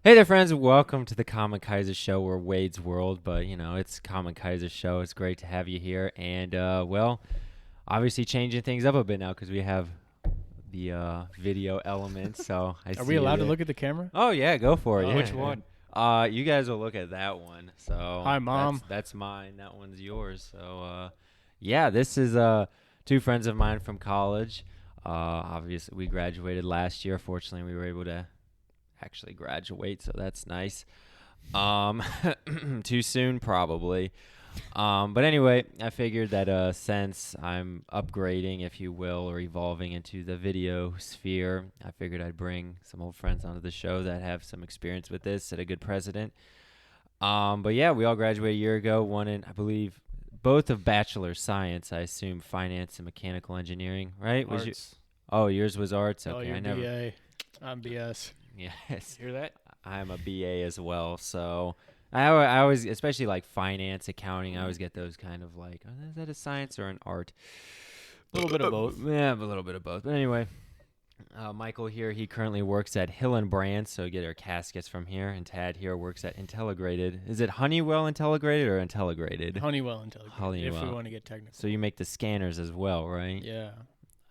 Hey there, friends. Welcome to the Common Kaiser Show, or Wade's World, but, it's Common Kaiser Show. It's great to have you here. And, obviously changing things up a bit now because we have the video element. So Are we allowed to look at the camera? Oh, yeah, go for it. Oh, Yeah. which one? You guys will look at that one. So Hi, Mom. That's mine. That one's yours. So, this is two friends of mine from college. Obviously, we graduated last year. Fortunately, we were able to actually graduate, so that's nice. Too soon, probably. But anyway, I figured that since I'm upgrading, if you will, or evolving into the video sphere, I figured I'd bring some old friends onto the show that have some experience with this, set a good precedent. But yeah, we all graduated a year ago. One in, I believe, both of Bachelor Science. I assume finance and mechanical engineering, right? Arts. Yours was arts. Oh, Okay, you're I never. BA. I'm BS. Yes. Hear that? I'm a BA as well, so I always, especially like finance, accounting, I always get those kind of like, is that a science or an art? A little bit of both. Yeah, a little bit of both. But anyway, Michael here, he currently works at Hill & Brand, so get our caskets from here, and Tad here works at Intelligrated. Is it Honeywell Intelligrated or Intelligrated? Honeywell Intelligence. Honeywell. If we want to get technical. So you make the scanners as well, right? Yeah.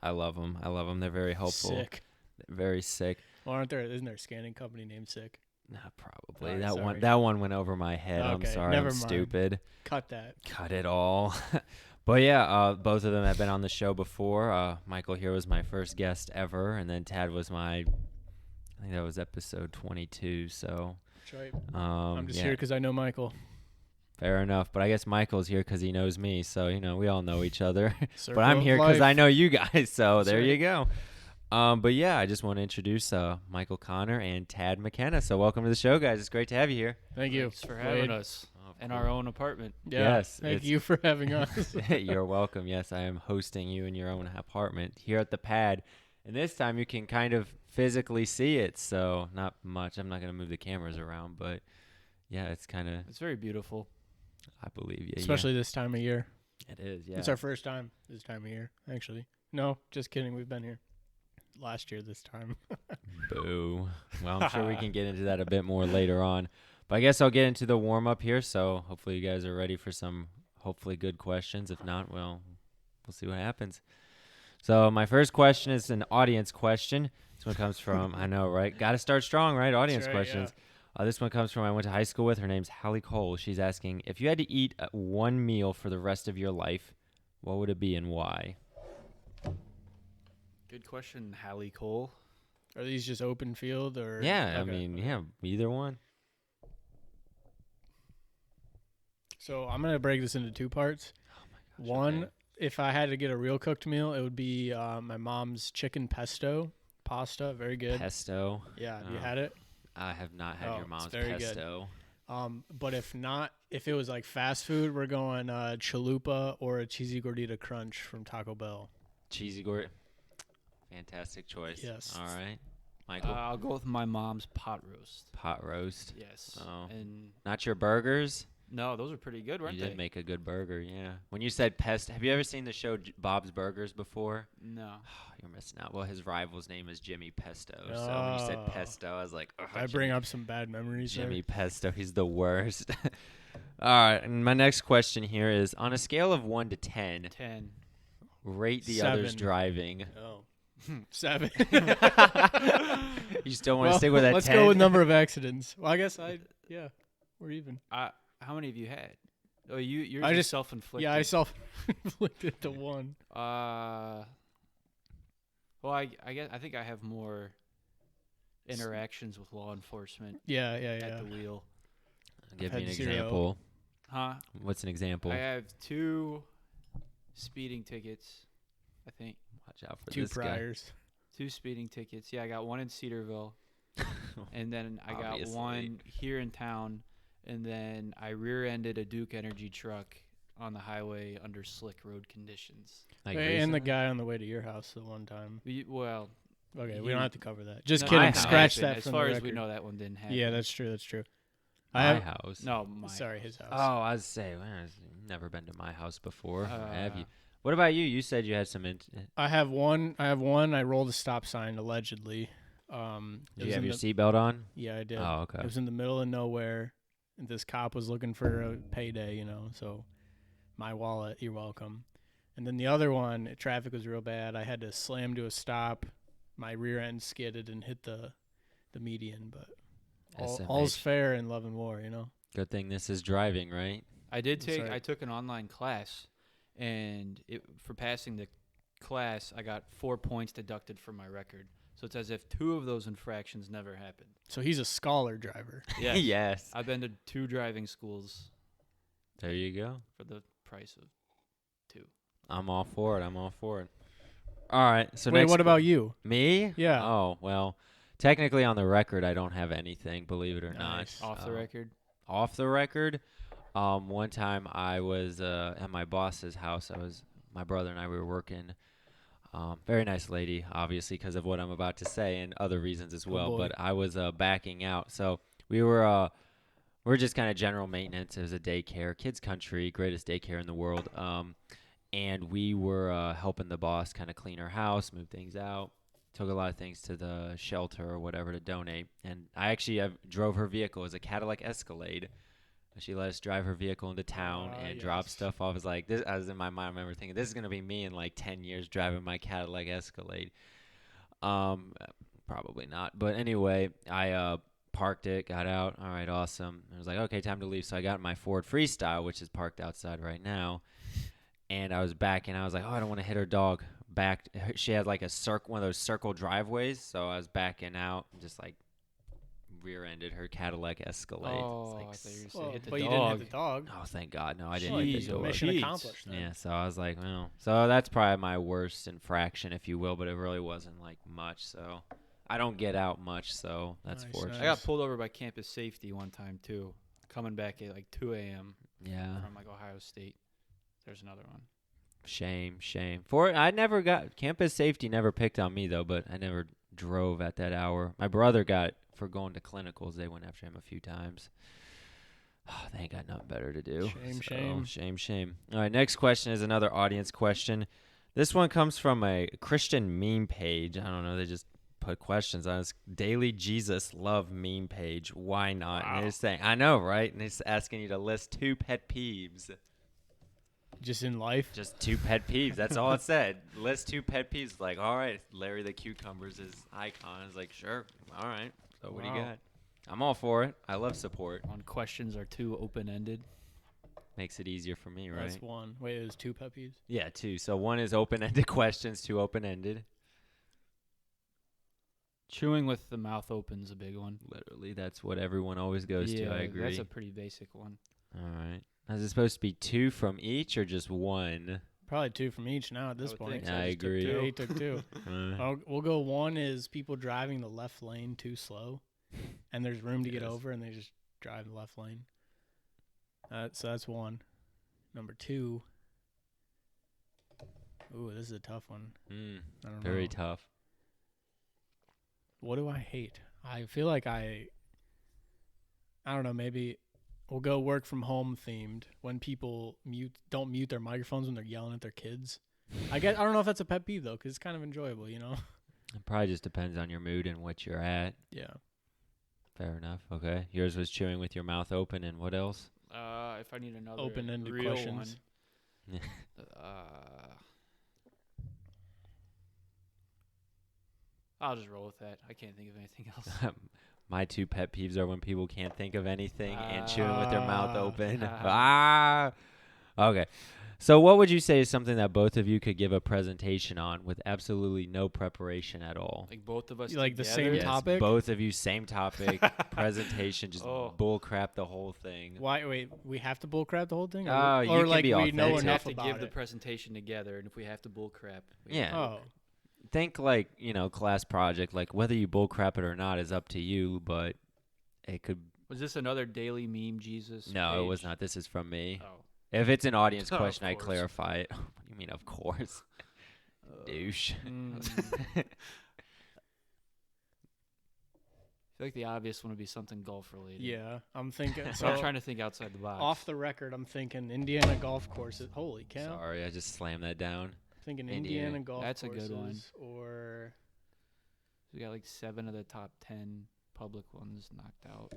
I love them. They're very helpful. Sick. Very sick. Well, isn't there a scanning company named Sick? Nah, probably. Alright, that sorry. one went over my head. I'm Okay, sorry. never I'm mind. stupid. Cut that. Cut it all. But yeah, both of them have been on the show before. Michael here was my first guest ever, and then Tad was I think that was episode 22. So That's right. I'm just here because I know Michael. Fair enough. But I guess Michael's here because he knows me. So, we all know each other. Circle But I'm of here because life. I know you guys. So That's there right. you go. But yeah, I just want to introduce Michael Connor and Tad McKanna. So welcome to the show, guys. It's great to have you here. Thank you. Thanks for having Wade. us in cool. our own apartment. Yeah. Yes, Thank it's- you for having us. You're welcome. Yes, I am hosting you in your own apartment here at the pad. And this time you can kind of physically see it. So not much. I'm not going to move the cameras around, but yeah, it's kind of, It's very beautiful. I believe you. Especially this time of year. It is, yeah. It's our first time this time of year, actually. No, just kidding. We've been here last year this time. Boo. Well, I'm sure we can get into that a bit more later on. But I guess I'll get into the warm-up here, so hopefully you guys are ready for some hopefully good questions. If not, well, we'll see what happens. So my first question is an audience question. This one comes from, I know, right? Got to start strong, right? Audience right, questions. This one comes from, I went to high school with. Her name's Hallie Cole. She's asking, if you had to eat one meal for the rest of your life, what would it be and why? Good question, Hallie Cole. Are these just open field or? Yeah, Okay. Either one. So I'm gonna break this into two parts. Oh my gosh. One, okay. if I had to get a real cooked meal, it would be my mom's chicken pesto pasta. Very good. Pesto. Yeah, have you Oh. had it? I have not had Oh, your it's mom's very good. pesto. But if not, if it was like fast food, we're going chalupa or a cheesy gordita crunch from Taco Bell. Cheesy gordita. Fantastic choice. Yes. All right. Michael. I'll go with my mom's pot roast. Pot roast. Yes. Oh. And Not your burgers? no, those are pretty good, weren't You they? did make a good burger, yeah. When you said pesto, have you ever seen the show Bob's Burgers before? No. You're missing out. Well, his rival's name is Jimmy Pesto. So when you said Oh. pesto, I was like, oh, I bring up some bad memories. Jimmy Pesto. He's the worst. All right. And my next question here is, on a scale of 1 to 10, 10. rate the others 7. driving. There. Oh, 7. You still want to stick with that 10? Let's go with number of accidents. Well, I guess we're even. How many have you had? Oh, you're I just just- self-inflicted. Yeah, I self-inflicted to 1. Well, I think I have more interactions with law enforcement Yeah. at the wheel. Give I've me an had 0. example. Huh? What's an example? I have 2 speeding tickets, I think. Watch out for 2 this priors. 2 speeding tickets. Yeah, I got one in Cedarville, guy. and then I got Obviously. one here in town, and then I rear-ended a Duke Energy truck on the highway under slick road conditions. Like Hey, and the recently? guy on the way to your house the one time. Well, Okay, we He- don't have to cover that. Just no, kidding. my Scratch house. that As from far the as we record. know, that one didn't happen. Yeah, that's true. That's true. My house. No, my. Sorry, his house. Oh, I was saying, well, I've never been to my house before. Have you? Uh, What about you? You said you had some. I have one. I rolled a stop sign allegedly. Did you have your seatbelt on? Yeah, I did. Oh, okay. It was in the middle of nowhere, and this cop was looking for a payday, so my wallet, you're welcome. And then the other one, traffic was real bad. I had to slam to a stop. My rear end skidded and hit the median, but all's fair in love and war, Good thing this is driving, right? I did That's right. I took an online class, and for passing the class, I got 4 points deducted from my record. So it's as if 2 of those infractions never happened. So he's a scholar driver. Yes. Yes. I've been to 2 driving schools There you go. for the price of 2. I'm all for it. All right. So Wait, next what about you? Me? Yeah. Oh, well, technically on the record, I don't have anything, believe it or Nice. not. Off the record? Off the record, one time I was at my boss's house. My brother and I, we were working. Very nice lady, obviously, because of what I'm about to say and other reasons as well. boy. But I was backing out. So we were just kind of general maintenance. It was a daycare, Kids Country, greatest daycare in the world. And we were helping the boss kind of clean her house, move things out. Took a lot of things to the shelter or whatever to donate. And I actually drove her vehicle. It was a Cadillac Escalade. She let us drive her vehicle into town and drop stuff off. I was in my mind, I remember thinking, this is going to be me in like 10 years driving my Cadillac Escalade. Probably not. But anyway, I parked it, got out. All right, awesome. I was like, okay, time to leave. So I got in my Ford Freestyle, which is parked outside right now. And I was backing. I was like, oh, I don't want to hit her dog. She had like one of those circle driveways. So I was backing out and just like rear-ended her Cadillac Escalade. Oh, Like, I thought you were saying hit the but dog. you didn't hit the dog. oh, thank God. No, I didn't hit Jeez, the dog. Mission Jeez. accomplished. Then. Yeah, so I was like, well, so that's probably my worst infraction, if you will, but it really wasn't like much. So I don't get out much, so that's Nice, fortunate. I got pulled over by campus safety one time, too, coming back at like 2 a.m. Yeah. from like Ohio State. There's another one. Shame. Campus safety never picked on me, though, but I never drove at that hour. My brother got for going to clinicals. They went after him a few times. Oh, they ain't got nothing better to do. Shame. All right, next question is another audience question. This one comes from a Christian meme page. I don't know. They just put questions on this Daily Jesus Love meme page. Why not? Wow. And they're saying, I know, right? And they're asking you to list 2 pet peeves. Just in life? Just 2 pet peeves. That's all it said. List 2 pet peeves. Like, all right, Larry the Cucumber's his icon. It's like, sure. All right. So what do you got? I'm all for it. I love support. On questions are too open-ended. Makes it easier for me, right? That's one. Wait, it was 2 puppies? Yeah, 2. So 1 is open-ended questions, 2 open-ended. Chewing with the mouth open is a big one. Literally, that's what everyone always goes to. I agree. That's a pretty basic one. All right. Is it supposed to be 2 from each or just 1? Probably 2 from each now at this would point. think so. I just took agree. 2. Yeah, he took 2. We'll go 1 is people driving the left lane too slow, and there's room to get Yes. over, and they just drive the left lane. So that's 1. Number 2. Ooh, this is a tough one. I don't Very know. tough. What do I hate? I feel like I don't know, maybe we'll go work from home themed when people don't mute their microphones when they're yelling at their kids. I don't know if that's a pet peeve though, cuz it's kind of enjoyable, It probably just depends on your mood and what you're at. Yeah. Fair enough. Okay. Yours was chewing with your mouth open, and what else? If I need another Open-ended real questions. one, I'll just roll with that. I can't think of anything else. My 2 pet peeves are when people can't think of anything and chewing with their mouth open. Okay. So what would you say is something that both of you could give a presentation on with absolutely no preparation at all? Like both of us Like the together? same Yes, topic? both of you, same topic, presentation, just bull crap the whole thing. Why? Wait, we have to bullcrap the whole thing, You or can like be we know authentic. We enough have to about give the it? presentation together, and if we have to bull crap, Yeah. Oh, Think like, class project, like whether you bull crap it or not is up to you, but it could. Was this another daily meme, Jesus? No, it page? was not. This is from me. Oh. If it's an audience Of question, I course. clarify it. What do you mean, of course? Douche. I feel like the obvious one would be something golf related. yeah. I'm thinking. So I'm So trying to think outside the box. off the record, I'm thinking Indiana golf courses. Holy cow! Sorry, I just slammed that down. Thinking Indiana. Indiana golf That's a courses good one. or We got like 7 of the top 10 public ones knocked out.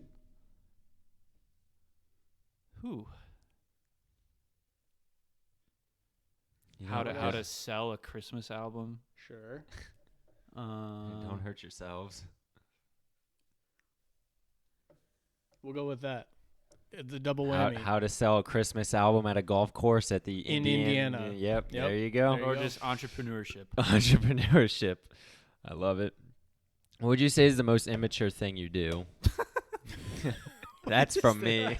Who? How to sell a Christmas album? Sure. Don't hurt yourselves. We'll go with that. It's a double How, whammy. how to sell a Christmas album at a golf course at the In Indiana. Yep, Yep. there you go. There you Or go. just entrepreneurship. Entrepreneurship. I love it. What would you say is the most immature thing you do? That's from me.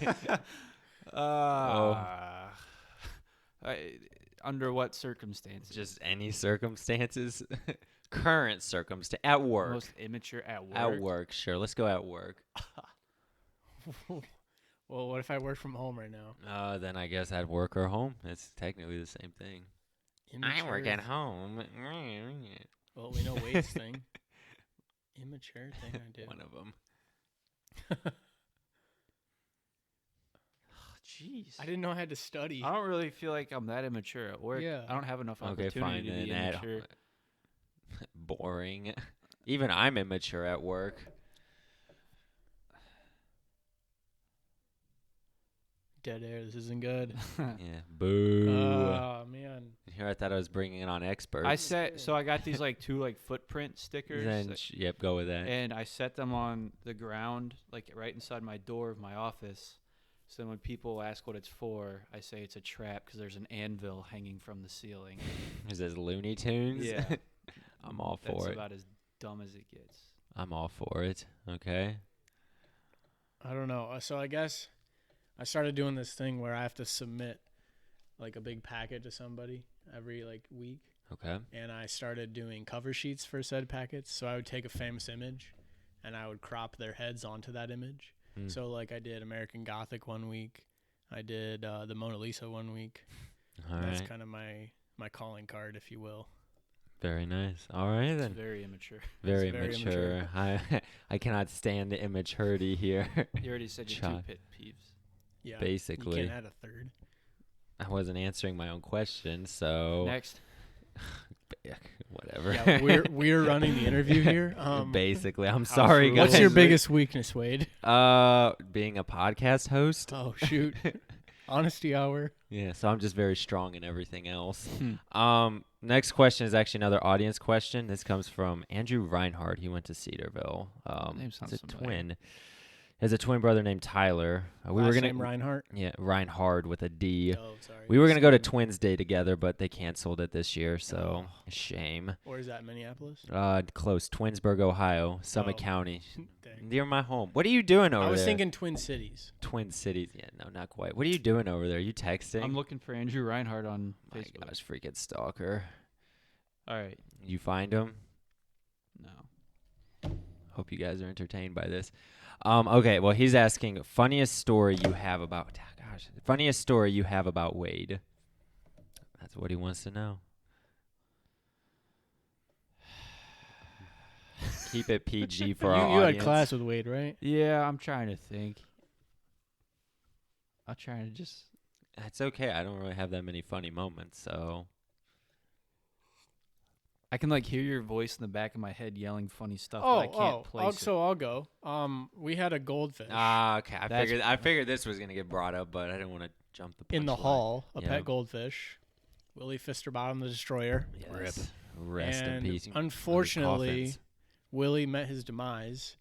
Under what circumstances? Just any circumstances. Current circumstance. At work. Most immature at work. At work, sure. Let's go at work. Well, what if I work from home right now? Then I guess at work or home. It's technically the same thing. I work Immature. at home. Well, we know Wade's thing. Immature thing I do. One of them. Jeez. I didn't know I had to study. I don't really feel like I'm that immature at work. Yeah. I don't have enough Okay, opportunity fine to be then. immature. Boring. Even I'm immature at work. Dead air. This isn't good. Yeah. Boo. Oh, man. Here I thought I was bringing it on experts. I got these like 2 like footprint stickers. Then yep, go with that. And I set them on the ground, like right inside my door of my office. So then when people ask what it's for, I say it's a trap because there's an anvil hanging from the ceiling. Is this Looney Tunes? Yeah. I'm all That's for it. about as dumb as it gets. I'm all for it. Okay. I don't know. So I guess I started doing this thing where I have to submit like a big packet to somebody every like week. Okay. And I started doing cover sheets for said packets. So I would take a famous image and I would crop their heads onto that image. So like I did American Gothic one week. I did the Mona Lisa one week. All That's right. kind of my calling card, if you will. Very nice. All right It's then. very immature. Very very mature. I cannot stand the immaturity here. You already said your 2 Child. pit peeves. Yeah. Basically. You can't add a third. I wasn't answering my own question, so Next. whatever. Yeah, we're running the interview here. Basically, I'm sorry, guys. What's your biggest weakness, Wade? Being a podcast host. Oh shoot. Honesty hour. Yeah, so I'm just very strong in everything else. Next question is actually another audience question. This comes from Andrew Reinhardt. He went to Cedarville. Name sounds He's a familiar. twin. He has a twin brother named Tyler. We were Last gonna name Reinhardt. Yeah, Reinhardt with a D. Oh, sorry. We were gonna go to Twins Day together, but they canceled it this year, so Oh. shame. Or is that Minneapolis? Close, Twinsburg, Ohio, Summit Oh. County, Dang. near my home. What are you doing over I was there? thinking Twin Cities. Twin Cities. Yeah, no, not quite. What are you doing over there? You texting? I'm looking for Andrew Reinhardt on My Facebook. gosh, freaking stalker. All right. You find him? No. Hope you guys are entertained by this. Okay, well, he's asking funniest story you have about. Gosh, funniest story you have about Wade. That's what he wants to know. Keep it PG for our You had audience. class with Wade, right? Yeah, I'm trying to think. I'm trying to just. That's okay. I don't really have that many funny moments, so. I can like hear your voice in the back of my head yelling funny stuff, but I can't place it. So I'll go. We had a goldfish Okay. That's I figured this was gonna get brought up, but I didn't want to jump the. in the punchline. hall, a Yeah. pet goldfish. Willie Fisterbottom, the destroyer. Yes. Rest and in peace. unfortunately, Coffins. Willie met his demise,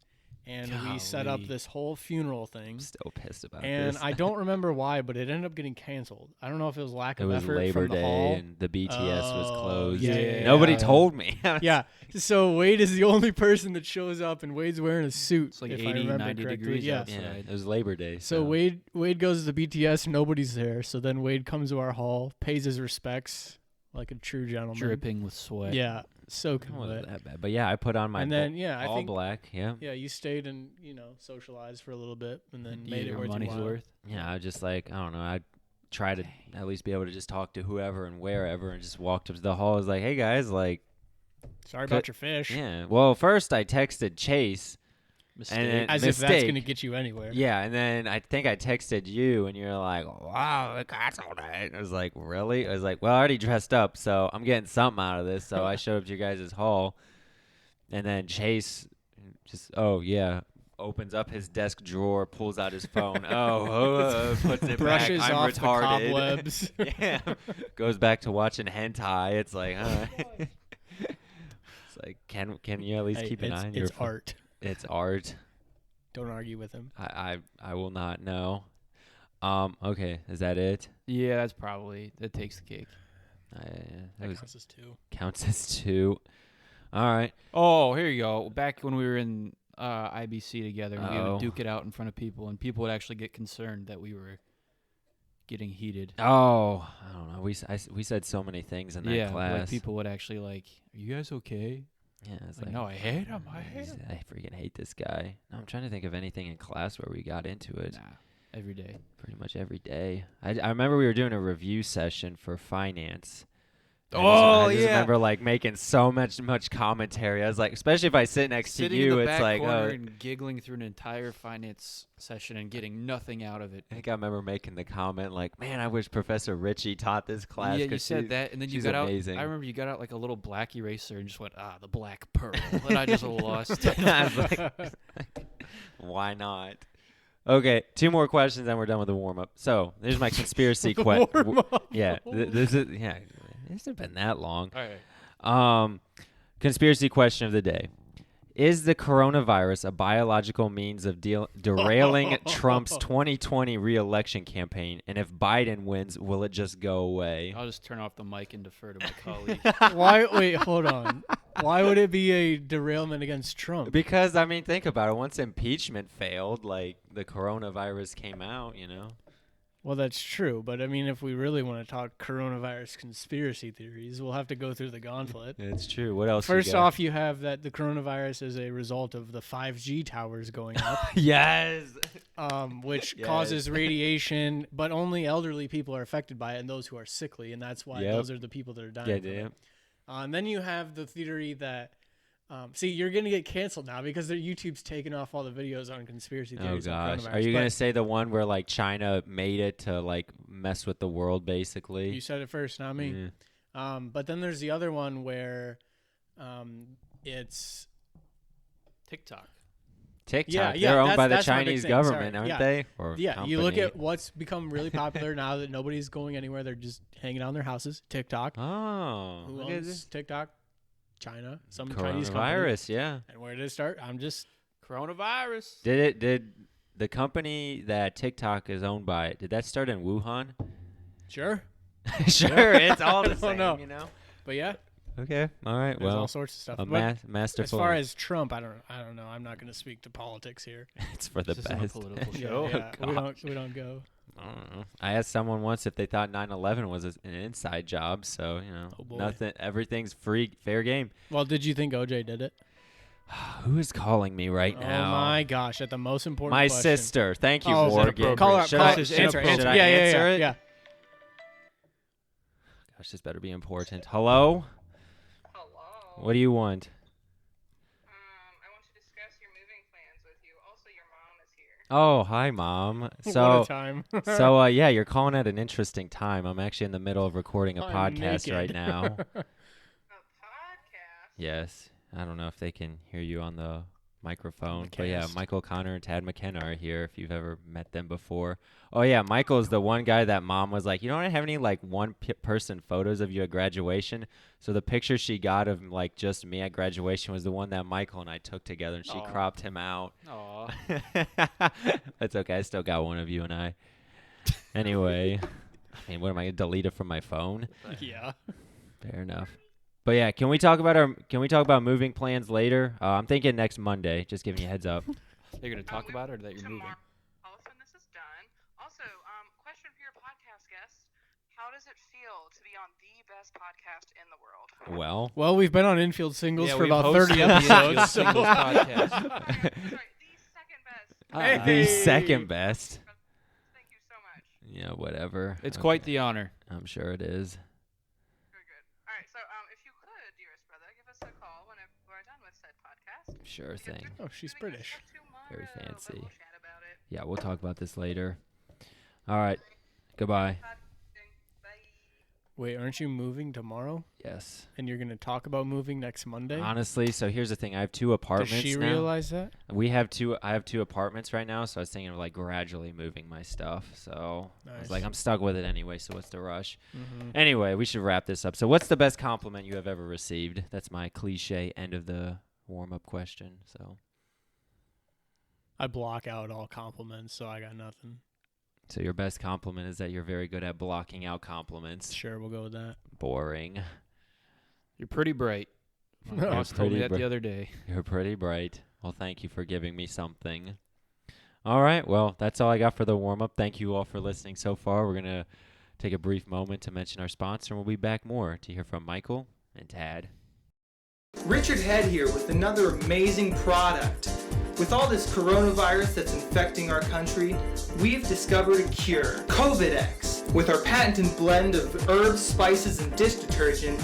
and we set up Golly. this whole funeral thing. I'm still pissed about And this. I don't remember why, but it ended up getting canceled. I don't know if it was lack It of was effort Labor from the Day hall. and the BTS was Oh, closed. yeah. Nobody told me. Yeah, so Wade is the only person that shows up, and Wade's wearing a suit. It's like if 80, I remember 90 correctly. degrees Yeah. outside. Yeah, it was Labor Day. So Wade goes to the BTS, nobody's there. So then Wade comes to our hall, pays his respects like a true gentleman. Dripping with sweat. Yeah, it soaking wasn't wet. that bad. But yeah, I put on my And then I all think black. Yeah. yeah, you stayed and socialized for a little bit, and then You made get it your worth money's your while. worth. Yeah, I just like, I don't know. I try to at least be able to just talk to whoever and wherever and just walked up to the hall. I was like, hey guys, like, Sorry about your fish. yeah. Well, first I texted Chase. Mistake. And then- As if that's Mistake. gonna get you anywhere. Yeah, and then I think I texted you, and you're like, wow, the canceled it. I was like, really? I was like, well, I already dressed up, so I'm getting something out of this. So I showed up to your guys' hall. And then Chase just, oh, yeah, opens up his desk drawer, pulls out his phone. Puts it Brushes back. I'm off retarded. the cobwebs. Yeah. Goes back to watching hentai. It's like, it's like, can you at least keep an eye on your It's phone? art. It's art. Don't argue with him. I will not know. Okay, is that it? Yeah, that takes the cake. That counts as 2. Counts as 2. All right. Oh, here you go. Back when we were in IBC together, we Uh-oh. would duke it out in front of people, and people would actually get concerned that we were getting heated. Oh, I don't know. We said so many things in that class. Like people would actually like, "Are you guys okay?" Yeah, it's Like, no, I hate him. I hate him. I freaking hate this guy. No, I'm trying to think of anything in class where we got into it. Nah, every day. Pretty much every day. I remember we were doing a review session for finance. Oh, I just yeah. remember like making so much commentary. I was like, especially if I sit next Sitting to you, in the it's back like, corner and giggling through an entire finance session and getting nothing out of it. I think I remember making the comment like, man, I wish Professor Ritchie taught this class. Yeah, you 'cause said that, and then you she's got amazing. out. I remember you got out like a little black eraser and just went, the black pearl, and I just lost. I was like, why not? Okay, 2 more questions, then we're done with the warm up. So there's my conspiracy question. Yeah, this is It hasn't been that long. All right. Conspiracy question of the day. Is the coronavirus a biological means of derailing Trump's 2020 re-election campaign? And if Biden wins, will it just go away? I'll just turn off the mic and defer to my colleague. Wait, hold on. Why would it be a derailment against Trump? Because, I mean, think about it. Once impeachment failed, like, the coronavirus came out, you know? Well, that's true, but I mean, if we really want to talk coronavirus conspiracy theories, we'll have to go through the gauntlet. It's true. What else? First off, you have that the coronavirus is a result of the 5G towers going up, Yes. which Yes. causes radiation, but only elderly people are affected by it and those who are sickly, and that's why Yep. those are the people that are dying. Yeah, from it. damn. And then you have the theory that, see, you're going to get canceled now because YouTube's taking off all the videos on conspiracy Oh, theories. gosh. On Are you coronavirus. going to But say the one where, like, China made it to, like, mess with the world, basically? you said it first, not me. Yeah. But then there's the other one where it's TikTok. TikTok. Yeah, They're owned by the that's my big Chinese thing, government, sorry. aren't Yeah. they? Or you look company. at what's become really popular now that nobody's going anywhere. They're just hanging out in their houses. TikTok. Oh. Who look at owns this. TikTok? China. Some Chinese company. Coronavirus, yeah. And where did it start? Coronavirus. Did the company that TikTok is owned by, did that start in Wuhan? Sure. Sure, it's all the I don't same, know. you know? But yeah, Okay, all right. there's Well, all sorts of stuff. a But masterful. as far as Trump, I don't know. I'm not going to speak to politics here. it's for the This isn't a best. political Yeah, show. yeah, we don't go. I don't know. I asked someone once if they thought 9/11 was an inside job, so you know, Oh, boy. nothing. Everything's free, fair game. Well, did you think OJ did it? Who is calling me right now? Oh my gosh! At the most important. My question. sister. Thank you, Oh, Morgan. call her. Should Call I, her. should Answer. I- Answer. should I Yeah, answer it? yeah. Gosh, this better be important. Hello. Hello. What do you want? I want to discuss your moving plans with you. Also, your mom is here. Oh, hi, Mom. What So, a time. yeah, you're calling at an interesting time. I'm actually in the middle of recording a I'm podcast right naked. now. A podcast. Yes. I don't know if they can hear you on the microphone. But yeah, Podcast. Michael Connor and Tad McKenna are here if you've ever met them before. Oh, yeah, Michael's the one guy that Mom was like, you don't have any, like, one-person photos of you at graduation? So the picture she got of, like, just me at graduation was the one that Michael and I took together, and she Aw. cropped him out. Aw. That's okay. I still got one of you and I. Anyway, I mean, what am I going to delete it from my phone? yeah. Fair enough. But yeah, can we talk about moving plans later? I'm thinking next Monday. Just giving you a heads up. You're gonna talk about it or that you're moving? Tomorrow, when this is done. Also, question for your podcast guest: how does it feel to be on the best podcast in the world? Well, we've been on Infield Singles for we've about hosted 30 the episodes. Infield so- Singles podcast. Sorry, the second best. Ah. The Hey. second best. Thank you so much. Yeah, whatever. It's Okay. quite the honor. I'm sure it is. Very good. All right, so if you could, dearest brother, give us a call whenever we're done with said podcast. Sure thing. Oh, she's British. Very Tomorrow, but fancy. We'll chat about it. Yeah, we'll talk about this later. All right. Goodbye. Bye. Wait, aren't you moving tomorrow? Yes. And you're going to talk about moving next Monday? Honestly, so here's the thing. I have 2 apartments Does she now. realize that? I have 2 apartments right now, so I was thinking of like gradually moving my stuff. So I was like, I'm stuck with it anyway, so what's the rush? Mm-hmm. Anyway, we should wrap this up. So what's the best compliment you have ever received? That's my cliche end of the warm-up question. So I block out all compliments, so I got nothing. So your best compliment is that you're very good at blocking out compliments. Sure, we'll go with that. Boring. You're pretty bright. My boss told me that the other day. You're pretty bright. Well, thank you for giving me something. All right. Well, that's all I got for the warm-up. Thank you all for listening so far. We're going to take a brief moment to mention our sponsor, and we'll be back more to hear from Michael and Tad. Richard Head here with another amazing product. With all this coronavirus that's infecting our country, we've discovered a cure, COVID-X. With our patented blend of herbs, spices, and dish detergent,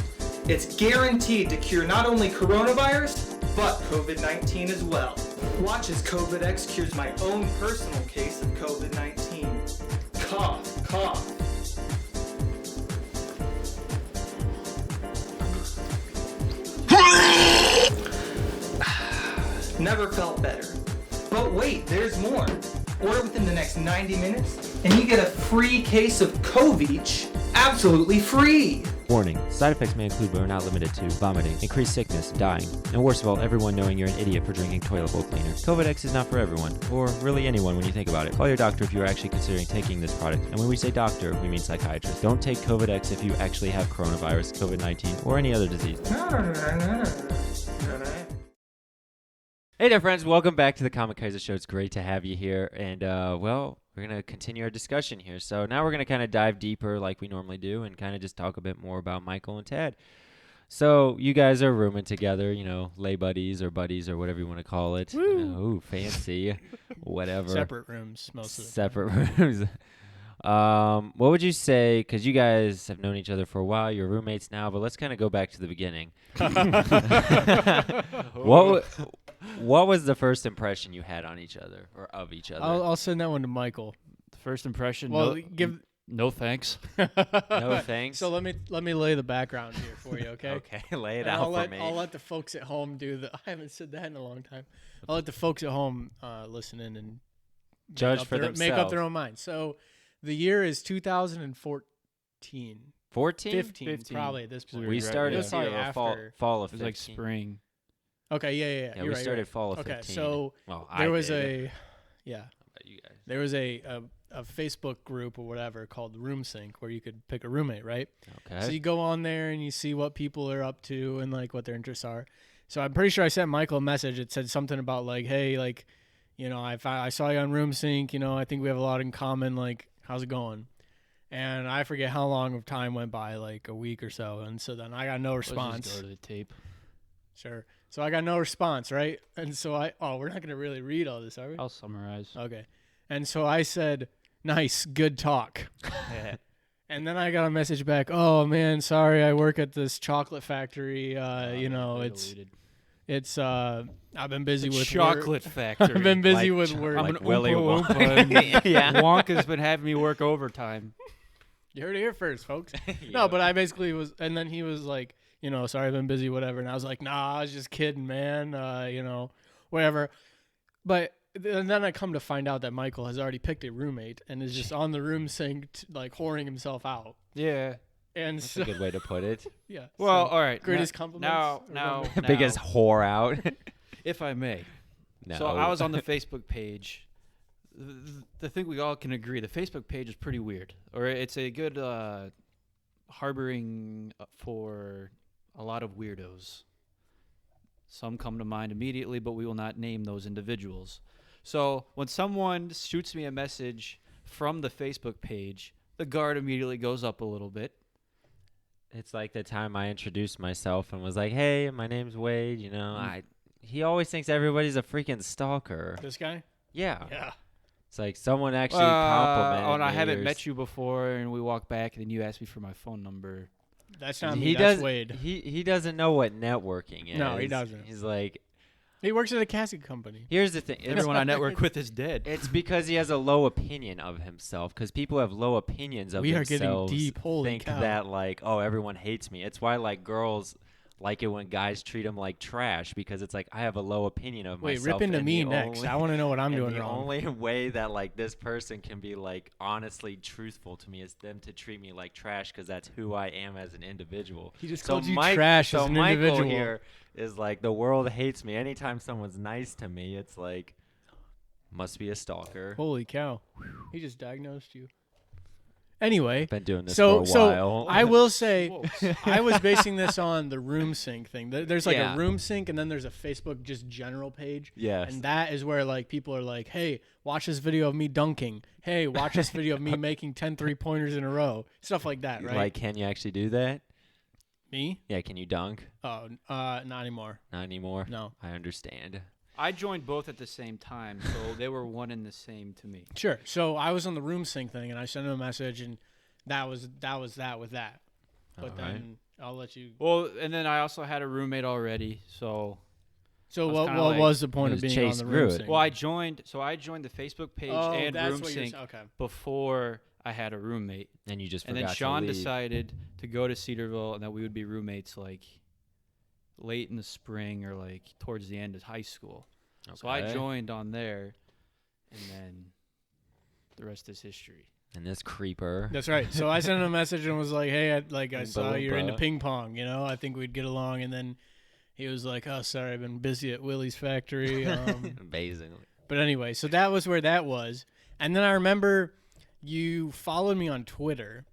it's guaranteed to cure not only coronavirus, but COVID-19 as well. Watch as COVID-X cures my own personal case of COVID-19. Cough, cough. Never felt better. But wait, there's more. Order within the next 90 minutes, and you get a free case of Covich absolutely free. Warning, side effects may include but are not limited to vomiting, increased sickness, dying, and worst of all, everyone knowing you're an idiot for drinking toilet bowl cleaner. COVID-X is not for everyone, or really anyone when you think about it. Call your doctor if you are actually considering taking this product, and when we say doctor, we mean psychiatrist. Don't take COVID-X if you actually have coronavirus, COVID-19, or any other disease. Hey there, friends. Welcome back to the Comic Kaiser Show. It's great to have you here. And, well, we're going to continue our discussion here. So now we're going to kind of dive deeper like we normally do and kind of just talk a bit more about Michael and Tad. So you guys are rooming together, you know, lay buddies or whatever you want to call it. Ooh, fancy. Whatever. Separate rooms most of the Separate rooms. What would you say, because you guys have known each other for a while, you're roommates now, but let's kind of go back to the beginning. What was the first impression you had on each other or of each other? I'll send that one to Michael. The first impression, Well, no thanks. No thanks. So let me lay the background here for you, okay? Okay, lay it And out for me. I'll let the folks at home do the. I haven't said that in a long time. I'll let the folks at home listen in and Judge for themselves. make up their own mind. So the year is 2014. 14? 15 probably at this point. We started It was probably fall of It was 15. like spring. Okay, yeah. Yeah, You're we right, started fall of 15. Okay, so well, there I was did. yeah. How about you guys? There was a Facebook group or whatever called Room Sync where you could pick a roommate, right? Okay. So you go on there and you see what people are up to and like what their interests are. So I'm pretty sure I sent Michael a message. It said something about like, hey, like, you know, I saw you on Room Sync. You know, I think we have a lot in common. Like, how's it going? And I forget how long of time went by, like a week or so. And so then I got no response. Let's just go to the tape. Sure. So I got no response, right? And so we're not going to really read all this, are we? I'll summarize. Okay. And so I said, nice, good talk. And then I got a message back, oh, man, sorry, I work at this chocolate factory. You know, it's I've been busy with chocolate work. factory. I've been busy with work. I'm like an Willy Oompa Wonka. Loompa, and Yeah. Wonka's been having me work overtime. You heard it here first, folks. Yeah. No, but I basically was, and then he was like, you know, sorry, I've been busy, whatever. And I was like, nah, I was just kidding, man. You know, whatever. But and then I come to find out that Michael has already picked a roommate and is just on the room saying, like, whoring himself out. Yeah. And That's so, a good way to put it. yeah. Well, so, all right. greatest compliments. Now, Biggest whore out. if I may. No. So I was on the Facebook page. The thing we all can agree, the Facebook page is pretty weird, or it's a good harboring for a lot of weirdos. Some come to mind immediately, but we will not name those individuals. So when someone shoots me a message from the Facebook page, the guard immediately goes up a little bit. It's like the time I introduced myself and was like, hey, my name's Wade. You know, he always thinks everybody's a freaking stalker. This guy? Yeah. Yeah. It's like someone actually complimented Oh, and I me haven't or met you before, and we walk back, and then you ask me for my phone number. That's not me. He That's does. Wade. He doesn't know what networking is. No, he doesn't. He's like, He works at a casket company. Here's the thing. Everyone I network with is dead. It's because he has a low opinion of himself. Because people have low opinions of We are themselves. getting deep. Holy think cow. that like, oh, everyone hates me. It's why like girls like it when guys treat them like trash, because it's like I have a low opinion of Wait, myself. rip into and me the next. only- I want to know what I'm and doing the wrong. only way that like this person can be like honestly truthful to me is them to treat me like trash, because that's who I am as an individual. He just So called you Mike, trash so as an Michael individual. here is like, the world hates me. Anytime someone's nice to me, it's like, must be a stalker. Holy cow. He just diagnosed you. Anyway, Been doing this so for a while. I will say Whoa. I was basing this on the room sync thing. There's like Yeah. a room sync, and then there's a Facebook just general page. Yes. And that is where like people are like, hey, watch this video of me dunking. Hey, watch this video of me making 10 3-pointers in a row. Stuff like that, right? Like, can you actually do that? Me? Yeah, can you dunk? Oh, not anymore. Not anymore. No. I understand. I joined both at the same time, so they were one and the same to me. Sure. So I was on the room sync thing, and I sent him a message, and that was that with that. But All then I'll let you. Well, and then I also had a roommate already, so So I was what kinda like- was the point It of was being Chase on the room Gruitt. sync? well, I joined the Facebook page oh, and that's room what you're sync saying. Okay. before I had a roommate. And you just And forgot then Sean to leave. decided to go to Cedarville and that we would be roommates like late in the spring or like towards the end of high school. So I Okay. joined on there, and then the rest is history. And this creeper. That's right. So I sent him a message and was like, "Hey, I Oompa saw you're into loompa. ping pong. You know, I think we'd get along." And then he was like, "Oh, sorry, I've been busy at Willie's factory." Basically. But anyway, so that was where that was. And then I remember you followed me on Twitter,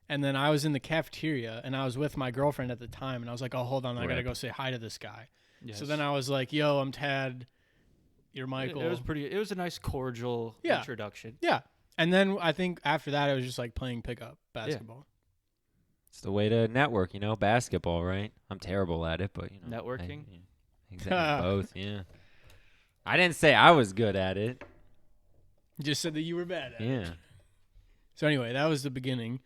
and then I was in the cafeteria, and I was with my girlfriend at the time, and I was like, "Oh, hold on, I gotta Rip. go say hi to this guy." Yes. So then I was like, "Yo, I'm Tad. You're Michael." It was a nice cordial Yeah. introduction. Yeah. And then I think after that, it was just like playing pickup basketball. It's the way to network, basketball, right? I'm terrible at it, but Networking? Exactly. Both, yeah. I didn't say I was good at it. You just said that you were bad at it. Yeah. So anyway, that was the beginning.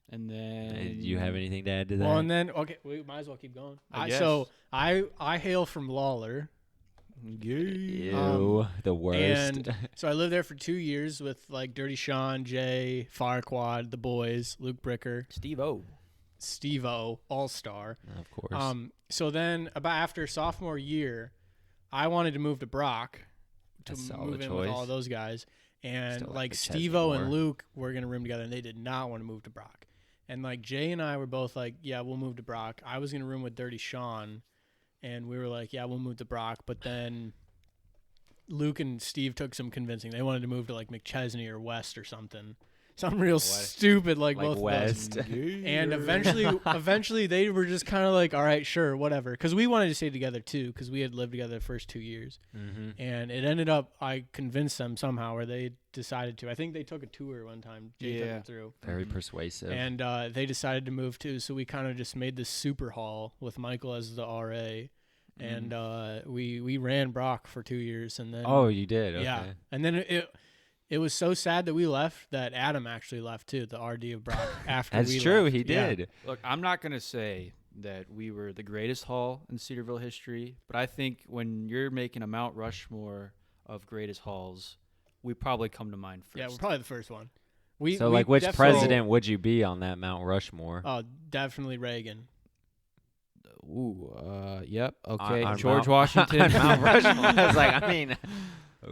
And then Do you have anything to add to that? Well, and then okay, we might as well keep going. I So I hail from Lawler, Ew, the worst. and so I lived there for 2 years with like Dirty Sean, Jay, Firequad, the boys, Luke Bricker, Steve-O. Steve-O, All Star. of course. So then about after sophomore year, I wanted to move to Brock to That's a solid move in with all choice. those guys, and Still like like McChesney Steve-O and more. Luke were gonna room together, and they did not want to move to Brock. And like Jay and I were both like, yeah, we'll move to Brock. I was gonna room with Dirty Sean, and we were like, yeah, we'll move to Brock. But then Luke and Steve took some convincing. They wanted to move to like McChesney or West or something real West. stupid like Like both of West. those. And eventually they were just kind of like, all right, sure, whatever. Because we wanted to stay together too, because we had lived together the first 2 years. Mm-hmm. And it ended up, I convinced them somehow, or they decided to. I think they took a tour one time. Jay took Yeah. it through. Very persuasive. And they decided to move too. So we kind of just made this super hall with Michael as the RA. And we ran Brock for 2 years. And then oh, you did? Okay. yeah. And then it was so sad that we left that Adam actually left too, the RD of Brock, after That's we true. left. He Yeah. did. Look, I'm not going to say that we were the greatest hall in Cedarville history, but I think when you're making a Mount Rushmore of greatest halls, we probably come to mind first. Yeah, we're probably the first one. So, we like, which definitely- president would you be on that Mount Rushmore? Oh, definitely Reagan. Ooh, yep, okay. On George Mount- Washington. on Mount Rushmore. I was like, I mean,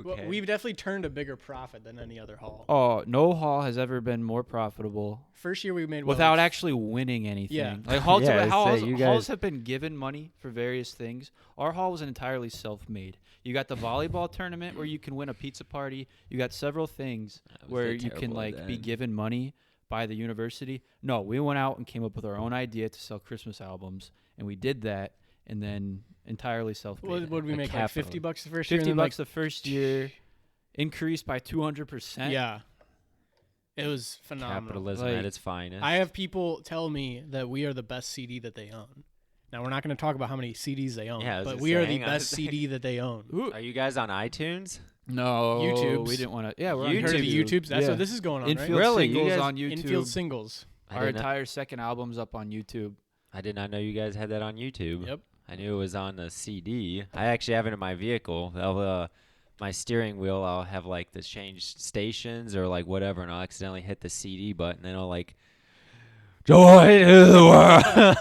Well, okay. we've definitely turned a bigger profit than any other hall. Oh, no hall has ever been more profitable First year we made without like, actually winning anything. Yeah. Like halls, Yeah, I'd halls, say you halls guys- have been given money for various things. Our hall was entirely self-made. You got the volleyball tournament where you can win a pizza party. You got several things Was where they you can terrible at like be that? given money by the university. No, we went out and came up with our own idea to sell Christmas albums, and we did that, and then entirely self-made. What would we A make like capital. $50 the first year? and 50 then, bucks the first year, increased by 200%. Like, yeah, it was phenomenal. Capitalism Like, at its finest. I have people tell me that we are the best CD that they own. Now we're not going to talk about how many CDs they own, Yeah, I was but gonna we say, are the hang on a best second. CD that they own. Ooh. Are you guys on iTunes? No, YouTubes. we didn't want to. Yeah, we're on You heard of the YouTube. YouTubes? That's Yeah. what this is going on, Infield right? Really? You singles guys- on YouTube. Infield singles. I Our did not- entire second album's up on YouTube. I did not know you guys had that on YouTube. Yep. I knew it was on the CD. I actually have it in my vehicle. My steering wheel, I'll have like the change stations or like whatever, and I'll accidentally hit the CD button, and it'll like joy to the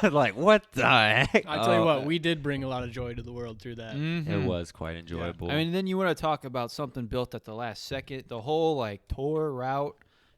world. Like, what the heck? I'll tell you what, we did bring a lot of joy to the world through that. It was quite enjoyable. I mean, then you want to talk about something built at the last second. The whole like tour route,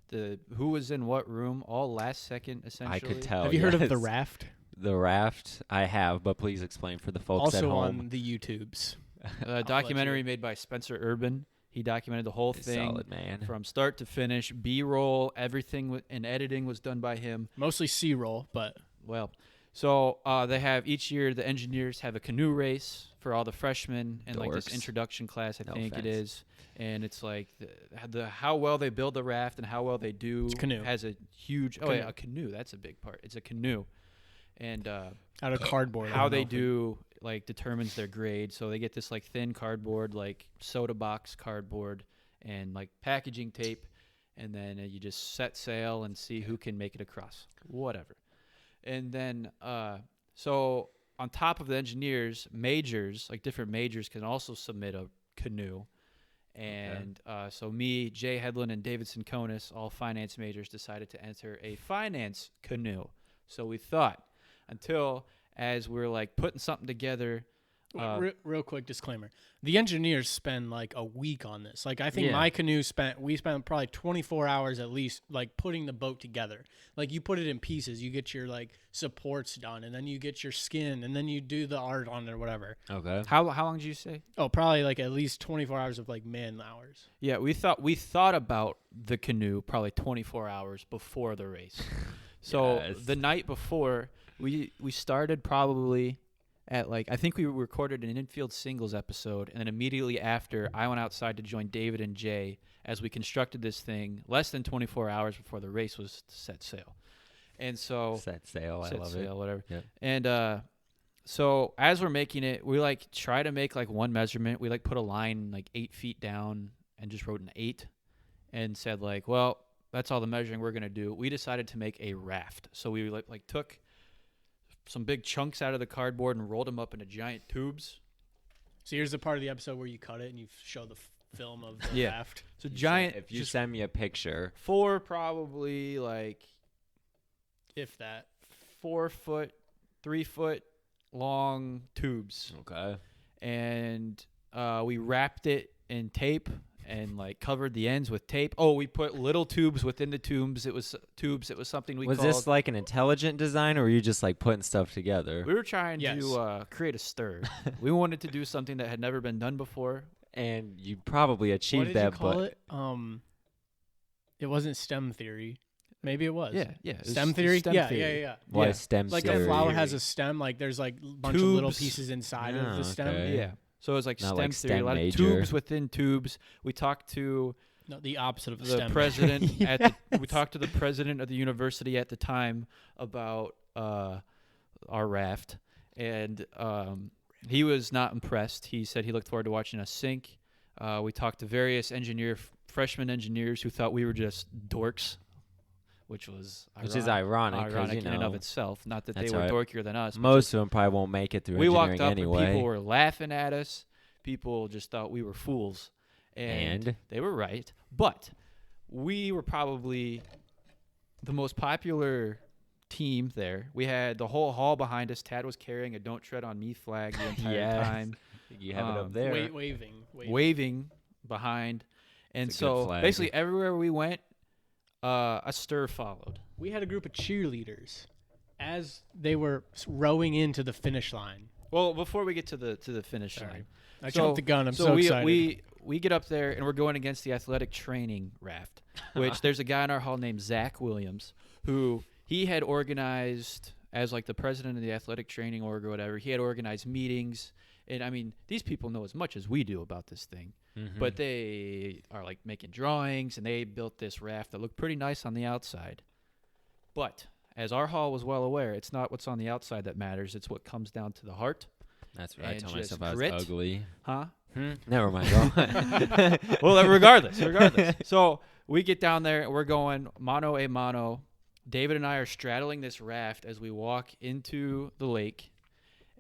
the who was in what room, all last second essentially. I could tell. Have you heard of the yes. raft? The raft, I have, but please explain for the folks at Also home. on the YouTubes. A documentary made by Spencer Urban. He documented the whole thing Solid, man. from start to finish. B-roll, everything and editing was done by him. Mostly C-roll, but Well, so they have each year the engineers have a canoe race for all the freshmen and like this Dorks. introduction class, I No think it offense. is. And it's like the how well they build the raft and how well they do It's canoe. has a huge a canoe. That's a big part. It's a canoe, and out of cardboard. I how don't they know if do like determines their grade. So they get this like thin cardboard, like soda box cardboard, and like packaging tape, and then you just set sail and see who can make it across. Whatever. And then so on top of the engineers, majors, like different majors can also submit a canoe. And so me, Jay Headland, and David Sinconis, all finance majors, decided to enter a finance canoe. So we thought until as we're like putting something together. Real quick disclaimer: the engineers spend like a week on this. Like I think Yeah. my canoe we spent probably 24 hours at least, like putting the boat together. Like you put it in pieces, you get your like supports done, and then you get your skin, and then you do the art on it or whatever. Okay. How long did you say? Oh, probably like at least 24 hours of like man hours. Yeah, we thought about the canoe probably 24 hours before the race. So Yes. the night before, we started probably at like I think we recorded an infield singles episode, and then immediately after, I went outside to join David and Jay as we constructed this thing less than 24 hours before the race was to set sail. And so Set sail. I set love sail, it. whatever. Yep. And so as we're making it, we like try to make like one measurement. We like put a line like 8 feet down and just wrote an 8 and said like, well, that's all the measuring we're gonna do. We decided to make a raft. So we like took some big chunks out of the cardboard and rolled them up into giant tubes. So here's the part of the episode where you cut it and you show the film of the Yeah. raft. So giant, If you just send me a picture, 4 probably like If that. 4 foot, 3 foot long tubes. okay. And we wrapped it in tape and like covered the ends with tape. Oh, we put little tubes within the tubes. It was something we Was called. this like an intelligent design, or were you just like putting stuff together? We were trying Yes. to create a stir. We wanted to do something that had never been done before. And you probably What achieved did that, you call but it? It wasn't STEM theory. Maybe it was. Yeah. It was STEM theory? STEM yeah, theory. yeah. why Yeah. STEM Like theory? a flower has a stem, like there's like a bunch of little Tubes. pieces inside of Ah, the stem. okay. Yeah. So it was like Not STEM like theory. STEM A lot major. of tubes within tubes. We talked to No, the opposite of the STEM. president we talked to the president of the university at the time about our raft, and he was not impressed. He said he looked forward to watching us sink. We talked to various freshman engineers who thought we were just dorks, which is ironic, 'cause, ironic you in and of know, itself. Not that they that's were right. dorkier than us. but Most of them probably won't make it through we engineering walked up anyway. and people were laughing at us. People just thought we were fools. And they were right. But we were probably the most popular team there. We had the whole hall behind us. Tad was carrying a "Don't Tread on Me" flag the entire Yes. time, You have it up there. Waving. waving behind. And It's a good so flag. basically everywhere we went, a stir followed. We had a group of cheerleaders as they were rowing into the finish line. Well, before we get to the finish Sorry. line, I jumped the gun. I'm so we, excited. We get up there and we're going against the athletic training raft, which there's a guy in our hall named Zach Williams who he had organized as like the president of the athletic training org or whatever. He had organized meetings, and I mean these people know as much as we do about this thing, but they are like making drawings and they built this raft that looked pretty nice on the outside. But as our hall was well aware, it's not what's on the outside that matters; it's what comes down to the heart. That's what I and tell just myself. I was grit. ugly. Huh? Never mind. Go on. Well, regardless. So we get down there and we're going mano a mano. David and I are straddling this raft as we walk into the lake,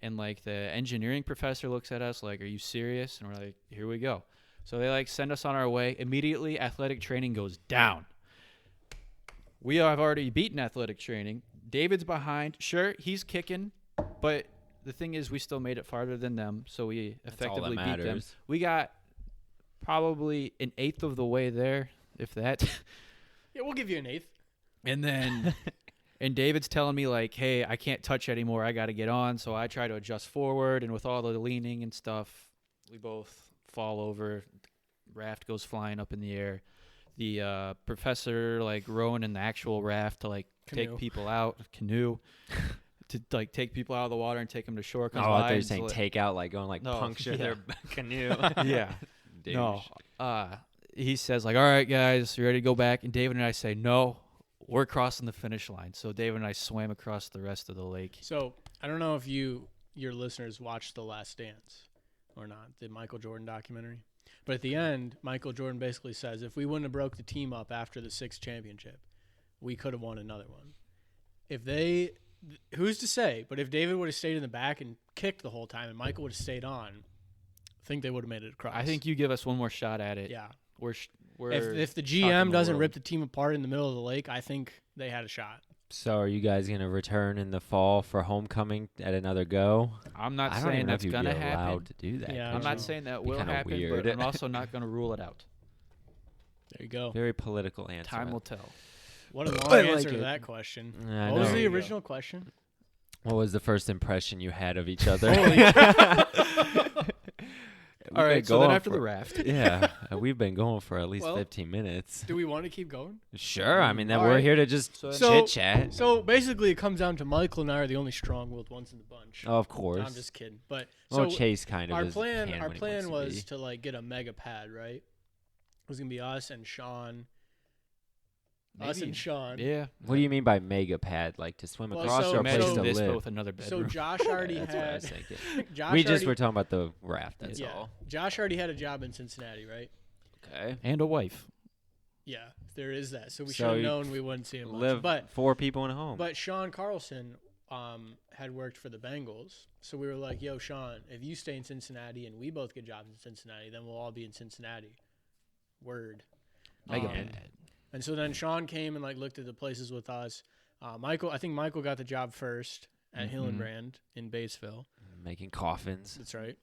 And like the engineering professor looks at us like, are you serious? And we're like, here we go. So they like send us on our way. Immediately, athletic training goes down. We have already beaten athletic training. David's behind. Sure, he's kicking, but the thing is we still made it farther than them, so we effectively beat them. We got probably an eighth of the way there, if that. Yeah, we'll give you an eighth. And then and David's telling me like, hey, I can't touch anymore. I got to get on. So I try to adjust forward, and with all the leaning and stuff, we both fall over. Raft goes flying up in the air. The professor like rowing in the actual raft to like take people out, canoe, to like take people out of the water and take them to shore. Oh, I thought you were saying take out, like going like puncture their canoe. Yeah. No. He says like, all right, guys, you ready to go back? And David and I say, no, we're crossing the finish line. So David and I swam across the rest of the lake. So I don't know if your listeners watched The Last Dance or not, the Michael Jordan documentary. But at the end, Michael Jordan basically says, if we wouldn't have broke the team up after the 6th championship, we could have won another one. Who's to say? But if David would have stayed in the back and kicked the whole time and Michael would have stayed on, I think they would have made it across. I think you give us one more shot at it. Yeah. We're if the GM doesn't rip the team apart in the middle of the lake, I think they had a shot. So are you guys going to return in the fall for homecoming at another go? I'm not saying that's going to happen. Allowed to do that. Yeah, I'm not saying that will happen, weird. but I'm also not going to rule it out. There you go. Very political answer. Time will tell. What a long answer to that question. What was the original question? What was the first impression you had of each other? All right, so then after the raft. Yeah, we've been going for at least 15 minutes. Do we want to keep going? Sure. I mean, we're here to just chit-chat. So basically it comes down to Michael and I are the only strong-willed ones in the bunch. Oh, of course. No, I'm just kidding. But Chase kind of our is. Our plan was to like get a mega pad, right? It was going to be us and Sean. Maybe. Us and Sean. Yeah. What do you mean by mega pad? Like to swim across or a place to this, live? But with another bedroom. So Josh already That's what I was had. thinking. We just were talking about the raft. That's all. Josh already had a job in Cincinnati, right? Okay. And a wife. Yeah, there is that. So we should have known we wouldn't see him much. Live but 4 people in a home. But Sean Carlson had worked for the Bengals, so we were like, "Yo, Sean, if you stay in Cincinnati and we both get jobs in Cincinnati, then we'll all be in Cincinnati." Word. Mega pad. And so then Sean came and like looked at the places with us. I think Michael got the job first at Hillenbrand in Batesville. Making coffins. That's right.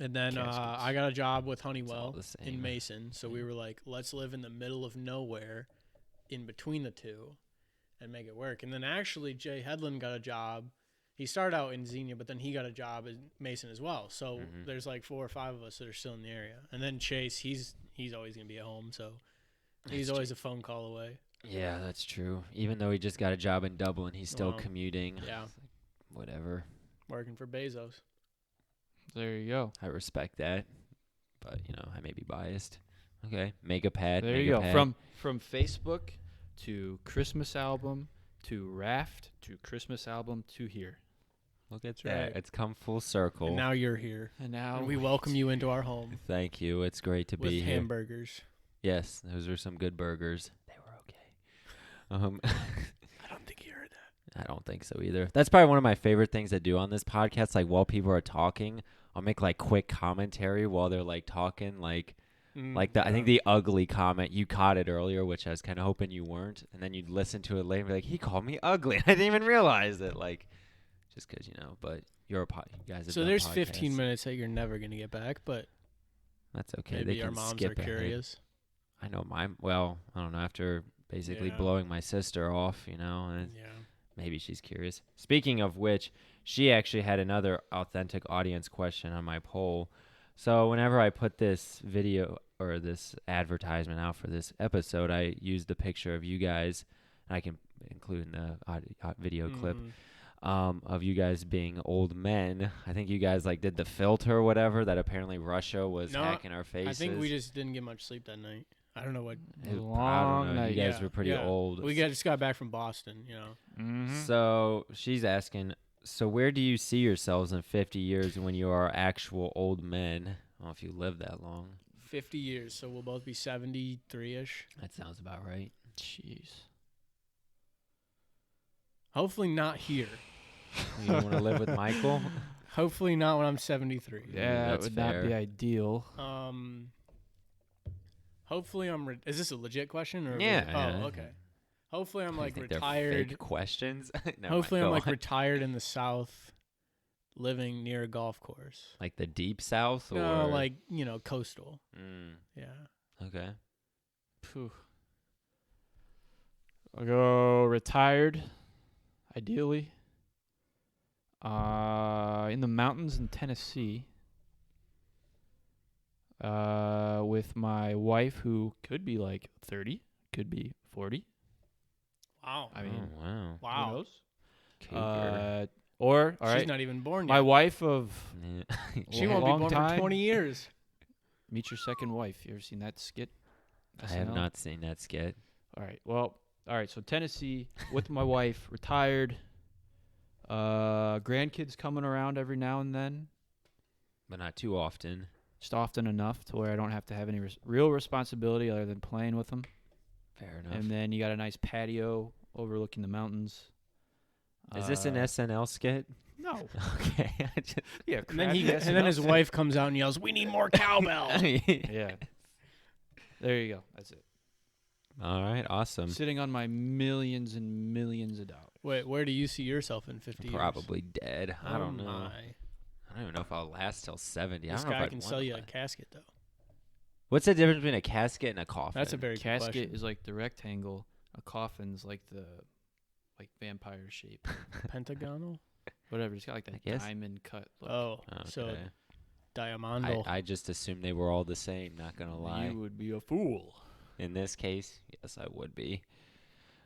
And then I got a job with Honeywell in Mason. So we were like, let's live in the middle of nowhere in between the two and make it work. And then actually Jay Hedlund got a job. He started out in Xenia, but then he got a job in Mason as well. So there's like 4 or 5 of us that are still in the area. And then Chase, he's always going to be at home. So he's always a phone call away. Yeah, that's true. Even though he just got a job in Dublin, he's still commuting. Yeah. Whatever. Working for Bezos. There you go. I respect that. But, I may be biased. Okay. Mega pad. There you go. From Facebook to Christmas album to Raft to Christmas album to here. Look at that. It's come full circle. And now you're here. And we welcome you into our home. Thank you. It's great to be here. With hamburgers. Yes, those are some good burgers. They were okay. I don't think you heard that. I don't think so either. That's probably one of my favorite things to do on this podcast. Like while people are talking, I'll make like quick commentary while they're like talking. I think the ugly comment, you caught it earlier, which I was kind of hoping you weren't. And then you'd listen to it later and be like, he called me ugly. I didn't even realize it. Like, just because, but you guys have So done there's podcasts. 15 minutes that you're never going to get back, but that's okay. maybe They can our moms skip are curious. I know I don't know, after basically blowing my sister off, and maybe she's curious. Speaking of which, she actually had another authentic audience question on my poll. So whenever I put this video or this advertisement out for this episode, I used the picture of you guys, and I can include in the video clip, of you guys being old men. I think you guys did the filter or whatever that apparently Russia was hacking our faces. I think we just didn't get much sleep that night. I don't know what. Long night. You guys were pretty old. We just got back from Boston, So she's asking, so where do you see yourselves in 50 years when you are actual old men? I don't know if you live that long. 50 years, so we'll both be 73-ish. That sounds about right. Jeez. Hopefully not here. You don't want to live with Michael? Hopefully not when I'm 73. Yeah, that that's would fair. not be ideal. Hopefully I'm. Is this a legit question or? Yeah, Oh, yeah. okay. Hopefully I'm You like think they're retired. fake questions? Never Hopefully mind, I'm go like on. retired in the South, living near a golf course. Like the deep South, or No, like coastal. Mm, Yeah. okay. Phew. I'll go retired, ideally. In the mountains in Tennessee. With my wife, who could be like 30, could be 40. Wow. I mean, oh, wow. Wow. who knows? Cougar. Or all She's right, not even born my yet. wife of Yeah. She a won't be long born time. for 20 years. Meet Your Second Wife. You ever seen that skit? I have SNL? not seen that skit. All right. Well, all right. So Tennessee with my wife, retired. Grandkids coming around every now and then, But not too often. just often enough to where I don't have to have any real responsibility other than playing with them. Fair enough. And then you got a nice patio overlooking the mountains. Is this an SNL skit? No. Okay. I just- Yeah. And then crappy and then SNL his skit. wife comes out and yells, "We need more cowbell." Yeah. There you go. That's it. All right. Awesome. Sitting on my millions and millions of dollars. Wait, where do you see yourself in 50 years? Probably dead. I don't know. My. I don't even know if I'll last till 70. This I don't know guy if can I'd sell wanna you a last. casket though. What's the difference between a casket and a coffin? That's a very good Casket question. is like the rectangle. A coffin's like the vampire shape. Pentagonal. Whatever. It's got like that I guess. diamond cut look. Oh, so Okay. diamando. I just assumed they were all the same. Not gonna lie. You would be a fool. In this case, yes, I would be.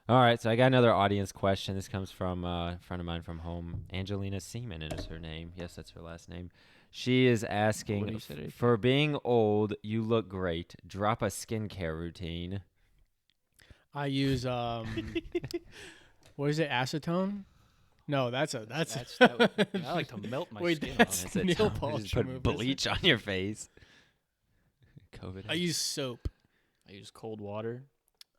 All right, so I got another audience question. This comes from a friend of mine from home. Angelina Seaman is her name. Yes, that's her last name. She is What asking, do you say? for being old, you look great. Drop a skincare routine. I use what is it? Acetone? No, that's that would, I like to melt my Wait, skin that's- off. That's nail it. polish Just put remover, isn't bleach on your face. COVID. I use soap. I use cold water.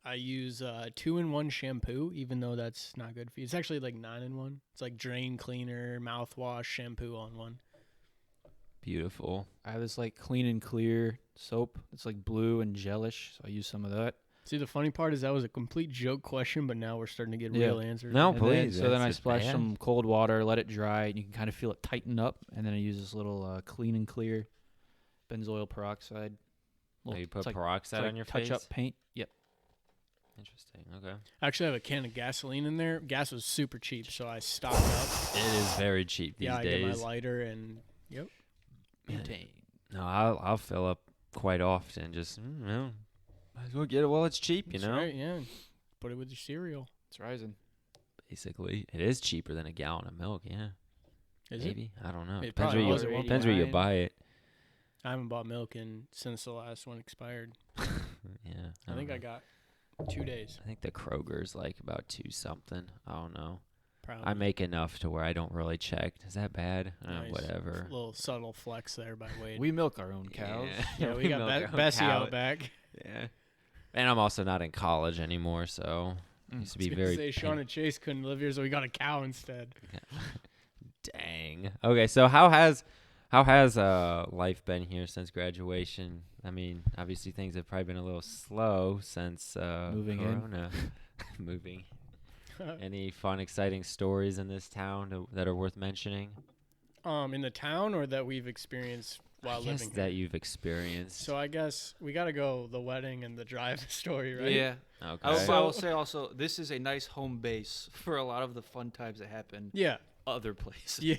I use 2-in-1 shampoo, even though that's not good for you. It's actually like 9-in-1. It's like drain cleaner, mouthwash, shampoo on one. Beautiful. I have this like clean and clear soap. It's like blue and gelish, so I use some of that. See, the funny part is that was a complete joke question, but now we're starting to get Yeah. real answers. No, And please. Then, so then I that's splash bad. some cold water, let it dry, and you can kind of feel it tighten up. And then I use this little clean and clear benzoyl peroxide. Oh, you put it's like, peroxide it's like on your touch face? up paint. Yep. Interesting. Okay. I actually have a can of gasoline in there. Gas was super cheap, so I stocked up. It is very cheap these Yeah, I days. get my lighter and yep. Butane. No, I'll fill up quite often. Just might as well get it while it's cheap, you That's know. right, yeah. Put it with your cereal. It's rising. Basically, it is cheaper than a gallon of milk. Yeah, Is maybe. I don't know. It Depends probably where was you at one depends where you point. buy it. it? I haven't bought milk since the last one expired. Yeah, I think don't I know. got 2 days. I think the Kroger's like about 2 something. I don't know. Probably. I make enough to where I don't really check. Is that bad? Nice. Whatever. Little subtle flex there by Wade. We milk our own cows. yeah, we got milk our own Bessie cow. out back. Yeah. And I'm also not in college anymore, so I used to be I was very. gonna say Sean and Chase couldn't live here, so we got a cow instead. Dang. Okay, so how has life been here since graduation? I mean, obviously things have probably been a little slow since Moving in. Corona. Moving. Any fun, exciting stories in this town that are worth mentioning? In the town or that we've experienced while I guess living that here? you've experienced. So I guess we got to go the wedding and the drive story, right? Yeah. Okay. I will say also, this is a nice home base for a lot of the fun times that happen Yeah. other places. Yeah.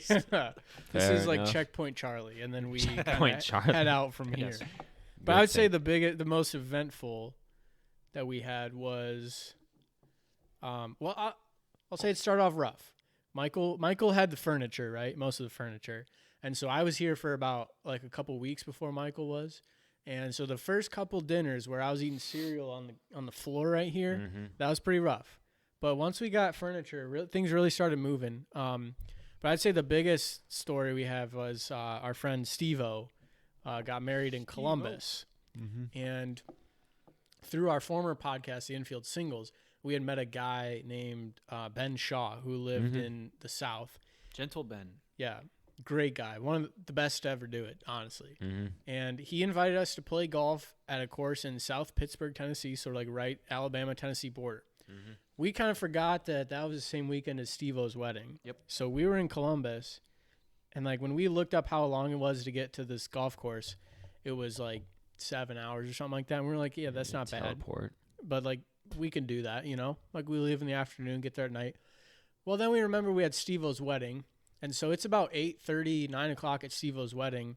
This Fair is like enough. Checkpoint Charlie, and then we Checkpoint kinda Charlie. head out from here. Yes. But Good I would say thing. the most eventful that we had was, I'll say it started off rough. Michael had the furniture, right? Most of the furniture. And so I was here for about like a couple weeks before Michael was. And so the first couple dinners where I was eating cereal on the floor right here, Mhm. that was pretty rough. But once we got furniture, things really started moving. But I'd say the biggest story we have was our friend Steve-O got married in Columbus. And through our former podcast, The Infield Singles, we had met a guy named Ben Shaw who lived in the South. Gentle Ben. Yeah, great guy. One of the best to ever do it, honestly. Mm-hmm. And he invited us to play golf at a course in South Pittsburgh, Tennessee, so like right Alabama-Tennessee border. Mm-hmm. We kind of forgot that was the same weekend as Steve-O's wedding. Yep. So we were in Columbus, and like when we looked up how long it was to get to this golf course, it was like 7 hours or something like that. And we were like, yeah, that's not bad. Teleport. But like we can do that, you know? Like we leave in the afternoon, get there at night. Well, then we remember we had Steve-O's wedding. And so it's about 8:30, 9 o'clock at Steve-O's wedding.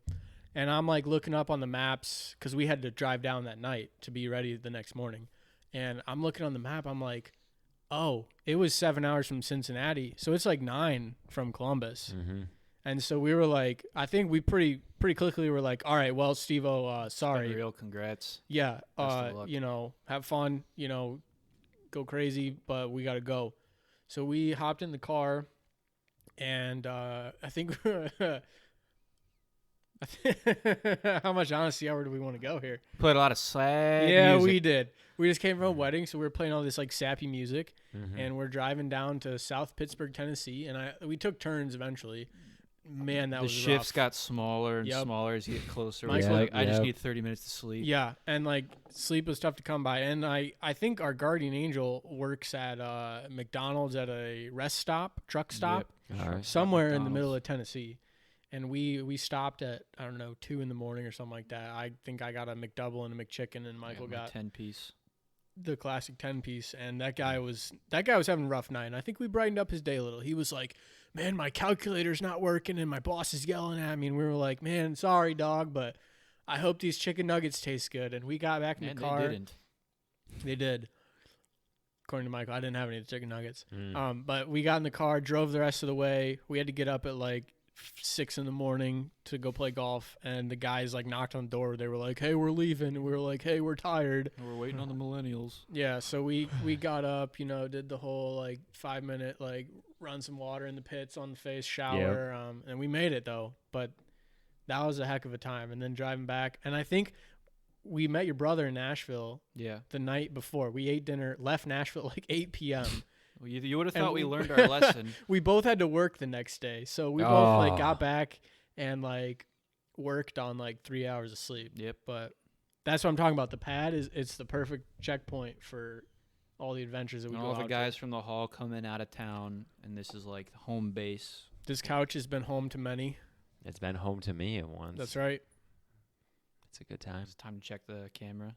And I'm like looking up on the maps because we had to drive down that night to be ready the next morning. And I'm looking on the map. I'm like, oh, it was 7 hours from Cincinnati. So it's like 9 from Columbus. Mm-hmm. And so we were like, I think we pretty quickly were like, all right, well, Steve-O, sorry. Real congrats. Yeah. Best of luck. You know, have fun, you know, go crazy, but we got to go. So we hopped in the car. And I think how much honesty hour do we want to go here? Played a lot of sad Yeah, music. we did. We just came from a wedding, so we were playing all this like sappy music, Mm-hmm. and we're driving down to South Pittsburgh, Tennessee, and we took turns eventually. Man, that the was shifts rough. got smaller and Yep. smaller as you get closer. Mike's It's like, like- I just Yep. need 30 minutes to sleep. Yeah, and like sleep was tough to come by. And I think our guardian angel works at McDonald's at a rest stop, truck stop. Yep. All right. Somewhere in the McDonald's. middle of Tennessee, and we stopped at I don't know 2 a.m. or something like that. I think I got a McDouble and a McChicken, and Michael got 10-piece. the classic 10-piece. And that guy was having a rough night. And I think we brightened up his day a little. He was like, "Man, my calculator's not working, and my boss is yelling at me." And we were like, "Man, sorry, dog, but I hope these chicken nuggets taste good." And we got back in And the car. they didn't. They did. According to Michael, I didn't have any of the chicken nuggets. Mm. But we got in the car, drove the rest of the way. We had to get up at like 6 a.m. to go play golf. And the guys like knocked on the door. They were like, "Hey, we're leaving." And we were like, "Hey, we're tired." And we're waiting on the millennials. Yeah. So we got up, you know, did the whole like 5-minute, like run some water in the pits on the face, shower. And we made it though. But that was a heck of a time. And then driving back. And I think we met your brother in Nashville Yeah. the night before. We ate dinner, left Nashville at like 8 p.m. Well, you would have And thought we learned our lesson. We both had to work the next day. So we both like Oh. got back and like worked on like 3 hours of sleep. Yep. But that's what I'm talking about. The pad it's the perfect checkpoint for all the adventures that we And go all the out guys for. from the hall coming out of town, and this is like home base. This couch has been home to many. It's been home to me at once. That's right. It's a good time. It's time to check the camera.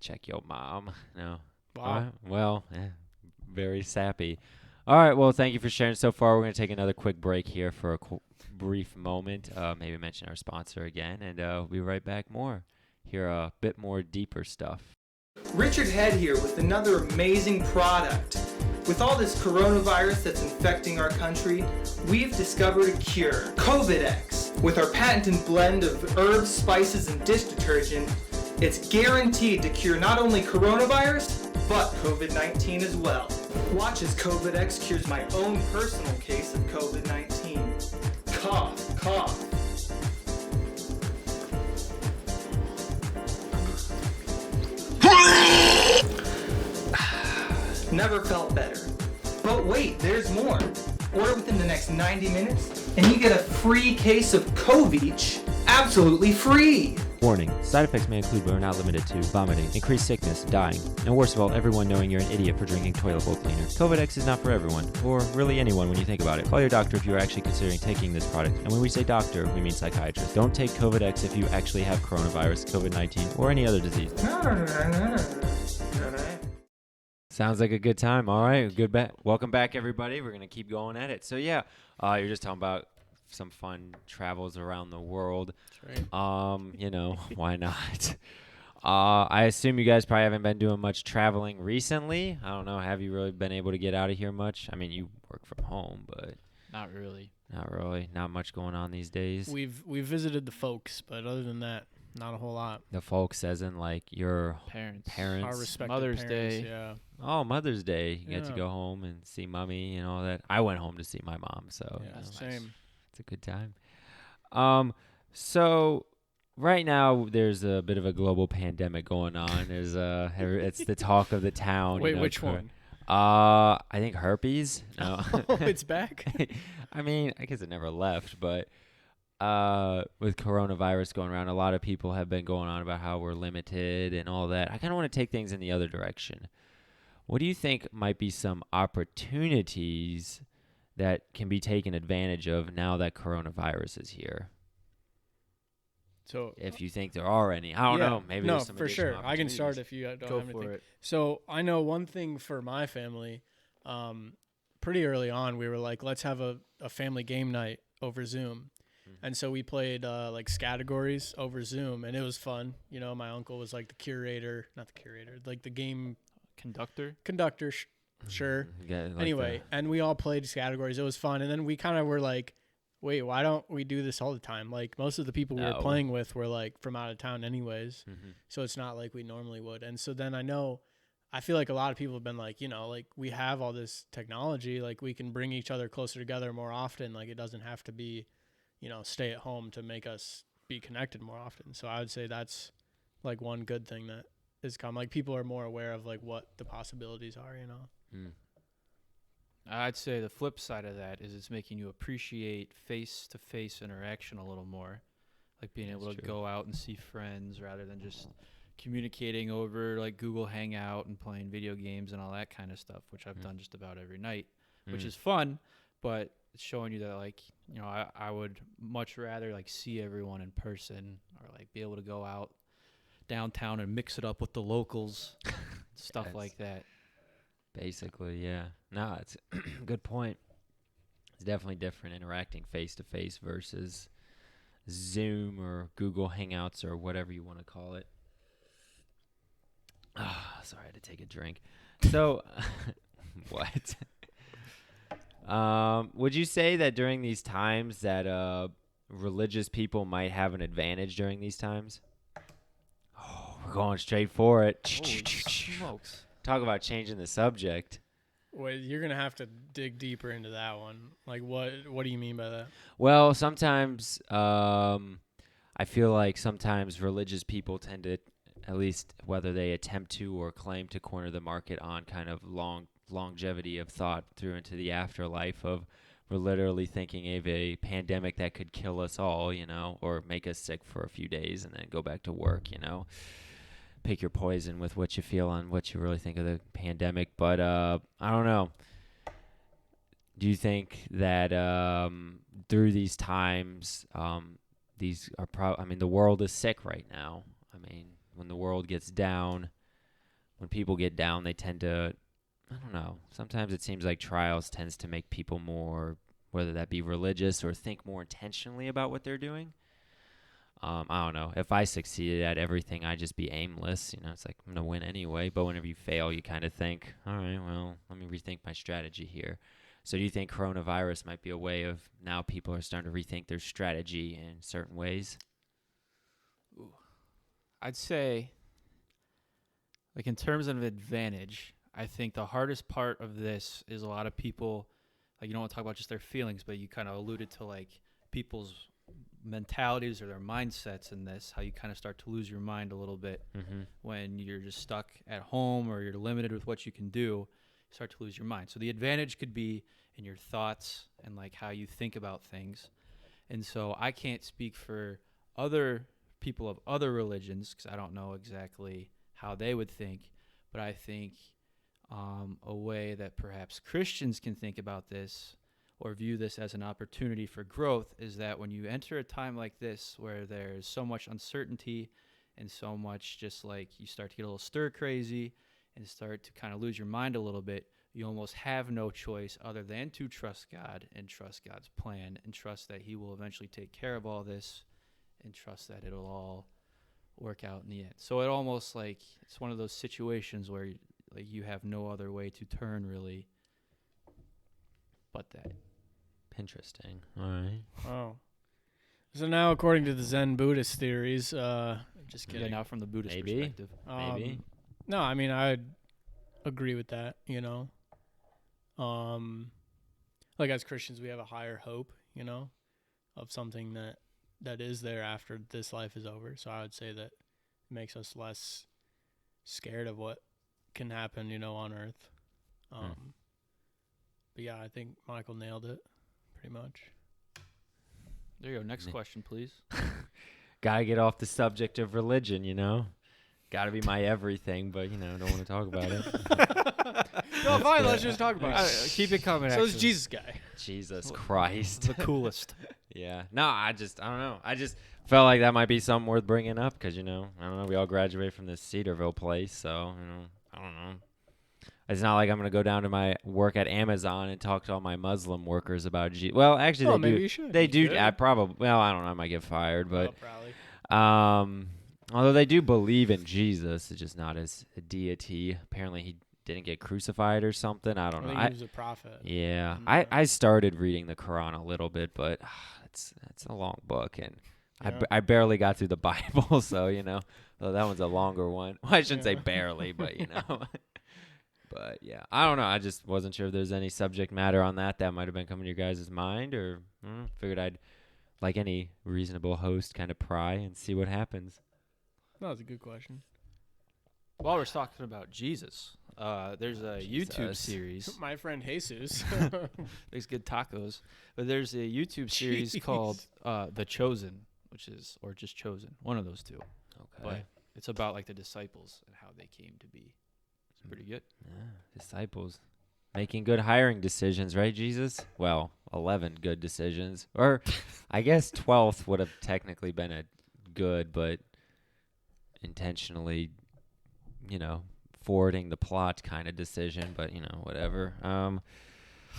Check your mom. No. Wow. All right. Well, very sappy. All right. Well, thank you for sharing so far. We're going to take another quick break here for a brief moment. Maybe mention our sponsor again, and we'll be right back more. Hear a bit more deeper stuff. Richard Head here with another amazing product. With all this coronavirus that's infecting our country, we've discovered a cure, COVID-X. With our patented blend of herbs, spices, and dish detergent, it's guaranteed to cure not only coronavirus, but COVID-19 as well. Watch as COVID-X cures my own personal case of COVID-19. Cough, cough. Never felt better. But wait, there's more. Order within the next 90 minutes, and you get a free case of Covich absolutely free. Warning, side effects may include but are not limited to vomiting, increased sickness, dying, and worst of all, everyone knowing you're an idiot for drinking toilet bowl cleaner. COVID-X is not for everyone, or really anyone when you think about it. Call your doctor if you are actually considering taking this product, and when we say doctor, we mean psychiatrist. Don't take COVID-X if you actually have coronavirus, COVID-19, or any other disease. Sounds like a good time. All right, welcome back, everybody. We're gonna keep going at it. So yeah, you're just talking about some fun travels around the world. That's right. You know, why not? I assume you guys probably haven't been doing much traveling recently. I don't know. Have you really been able to get out of here much? I mean, you work from home, but Not really. not really. Not much going on these days. We've visited the folks, but other than that, not a whole lot. The folks, as in like your Parents. parents. Our respective Mother's parents, Day. Yeah. Oh, Mother's Day. You get to Yeah. go home and see mommy and all that. I went home to see my mom, so Yeah, you know, same. it's a good time. So right now there's a bit of a global pandemic going on. There's it's the talk of the town. Wait, you know, which one? I think herpes. No. It's back. I mean, I guess it never left, but with coronavirus going around, a lot of people have been going on about how we're limited and all that. I kind of want to take things in the other direction. What do you think might be some opportunities that can be taken advantage of now that coronavirus is here? So If you think there are any, I don't know. Maybe no, there's some for additional sure. I can start opportunities. if you don't Go have for anything. it. So I know one thing for my family. Pretty early on, we were like, let's have a family game night over Zoom. And so we played like categories over Zoom, and it was fun. You know, my uncle was like not the curator, like the game conductor. Sure. Yeah, like Anyway, and we all played categories. It was fun. And then we kind of were like, wait, why don't we do this all the time? Like most of the people we were playing with were like from out of town anyways. So it's not like we normally would. And so then I feel like a lot of people have been like, you know, like we have all this technology, like we can bring each other closer together more often. Like it doesn't have to be, you know, stay at home to make us be connected more often. So I would say that's like one good thing that has come. Like people are more aware of like what the possibilities are, you know. I'd say the flip side of that is it's making you appreciate face-to-face interaction a little more, like being able to go out and see friends rather than just communicating over like Google Hangout and playing video games and all that kind of stuff, which I've done just about every night, which is fun, but it's showing you that like, you know, I would much rather like see everyone in person or like be able to go out downtown and mix it up with the locals, stuff like that. Basically, yeah. No, it's a good point. It's definitely different interacting face-to-face versus Zoom or Google Hangouts or whatever you want to call it. Sorry, I had to take a drink. So, what? Would you say that during these times that religious people might have an advantage during these times? Oh, we're going straight for it. Holy smokes. Talk about changing the subject. Wait, you're gonna have to dig deeper into that one. Like, what do you mean by that? Well, sometimes I feel like sometimes religious people tend to, at least whether they attempt to or claim to corner the market on kind of longevity of thought through into the afterlife of we're literally thinking of a pandemic that could kill us all, you know, or make us sick for a few days and then go back to work, you know. Pick your poison with what you feel on what you really think of the pandemic. But I don't know. Do you think that through these times, these are the world is sick right now. I mean, when the world gets down, when people get down, they tend to, I don't know. Sometimes it seems like trials tends to make people more, whether that be religious or think more intentionally about what they're doing. I don't know. If I succeeded at everything, I'd just be aimless. You know, it's like I'm going to win anyway. But whenever you fail, you kind of think, all right, well, let me rethink my strategy here. So do you think coronavirus might be a way of now people are starting to rethink their strategy in certain ways? Ooh. I'd say, like in terms of advantage, I think the hardest part of this is a lot of people, like you don't want to talk about just their feelings, but you kind of alluded to like people's mentalities or their mindsets in this, how you kind of start to lose your mind a little bit when you're just stuck at home or you're limited with what you can do. You start to lose your mind. So the advantage could be in your thoughts and like how you think about things. And so I can't speak for other people of other religions because I don't know exactly how they would think, but I think a way that perhaps Christians can think about this or view this as an opportunity for growth is that when you enter a time like this where there's so much uncertainty and so much just like you start to get a little stir crazy and start to kind of lose your mind a little bit, you almost have no choice other than to trust God and trust God's plan and trust that he will eventually take care of all this and trust that it'll all work out in the end. So it almost like it's one of those situations where like you have no other way to turn really but that. Interesting. All right. Oh. So now, according to the Zen Buddhist theories, just kidding. Yeah, now from the Buddhist Maybe. perspective. Maybe. No, I mean, I'd agree with that, you know. Like as Christians, we have a higher hope, you know, of something that is there after this life is over. So I would say that it makes us less scared of what can happen, you know, on Earth. But yeah, I think Michael nailed it pretty much. There you go. Next question, please. Gotta get off the subject of religion, you know? Gotta be my everything, but, you know, don't want to talk about it. No, fine, let's just talk about it. Keep it coming. So this Jesus guy. Jesus Christ. The coolest. Yeah. No, I don't know. I just felt like that might be something worth bringing up because, you know, I don't know. We all graduated from this Cedarville place, so, you know, I don't know. It's not like I'm going to go down to my work at Amazon and talk to all my Muslim workers about Jesus. Well, actually, they maybe do. you should. They You do. could. I probably. Well, I don't know. I might get fired, but Probably. although they do believe in Jesus, it's just not as a deity. Apparently, he didn't get crucified or something. I don't I know. think he was a prophet. Yeah, Mm. I started reading the Quran a little bit, but it's a long book, and Yeah. I barely got through the Bible, so you know, though that one's a longer one. Well, I shouldn't say Yeah. barely, but you know. But yeah, I don't know. I just wasn't sure if there's any subject matter on that might have been coming to your guys' mind, or figured I'd, like any reasonable host, kind of pry and see what happens. No, that's a good question. While we're talking about Jesus, there's a YouTube Jesus. series. My friend Jesus. Makes good tacos. But there's a YouTube series Jeez. called The Chosen, or just Chosen, one of those two. Okay. But it's about like the disciples and how they came to be. It's pretty good. Yeah, disciples making good hiring decisions, right, Jesus? Well, 11 good decisions. Or I guess 12th would have technically been a good, but intentionally, you know, forwarding the plot kind of decision, but, you know, whatever.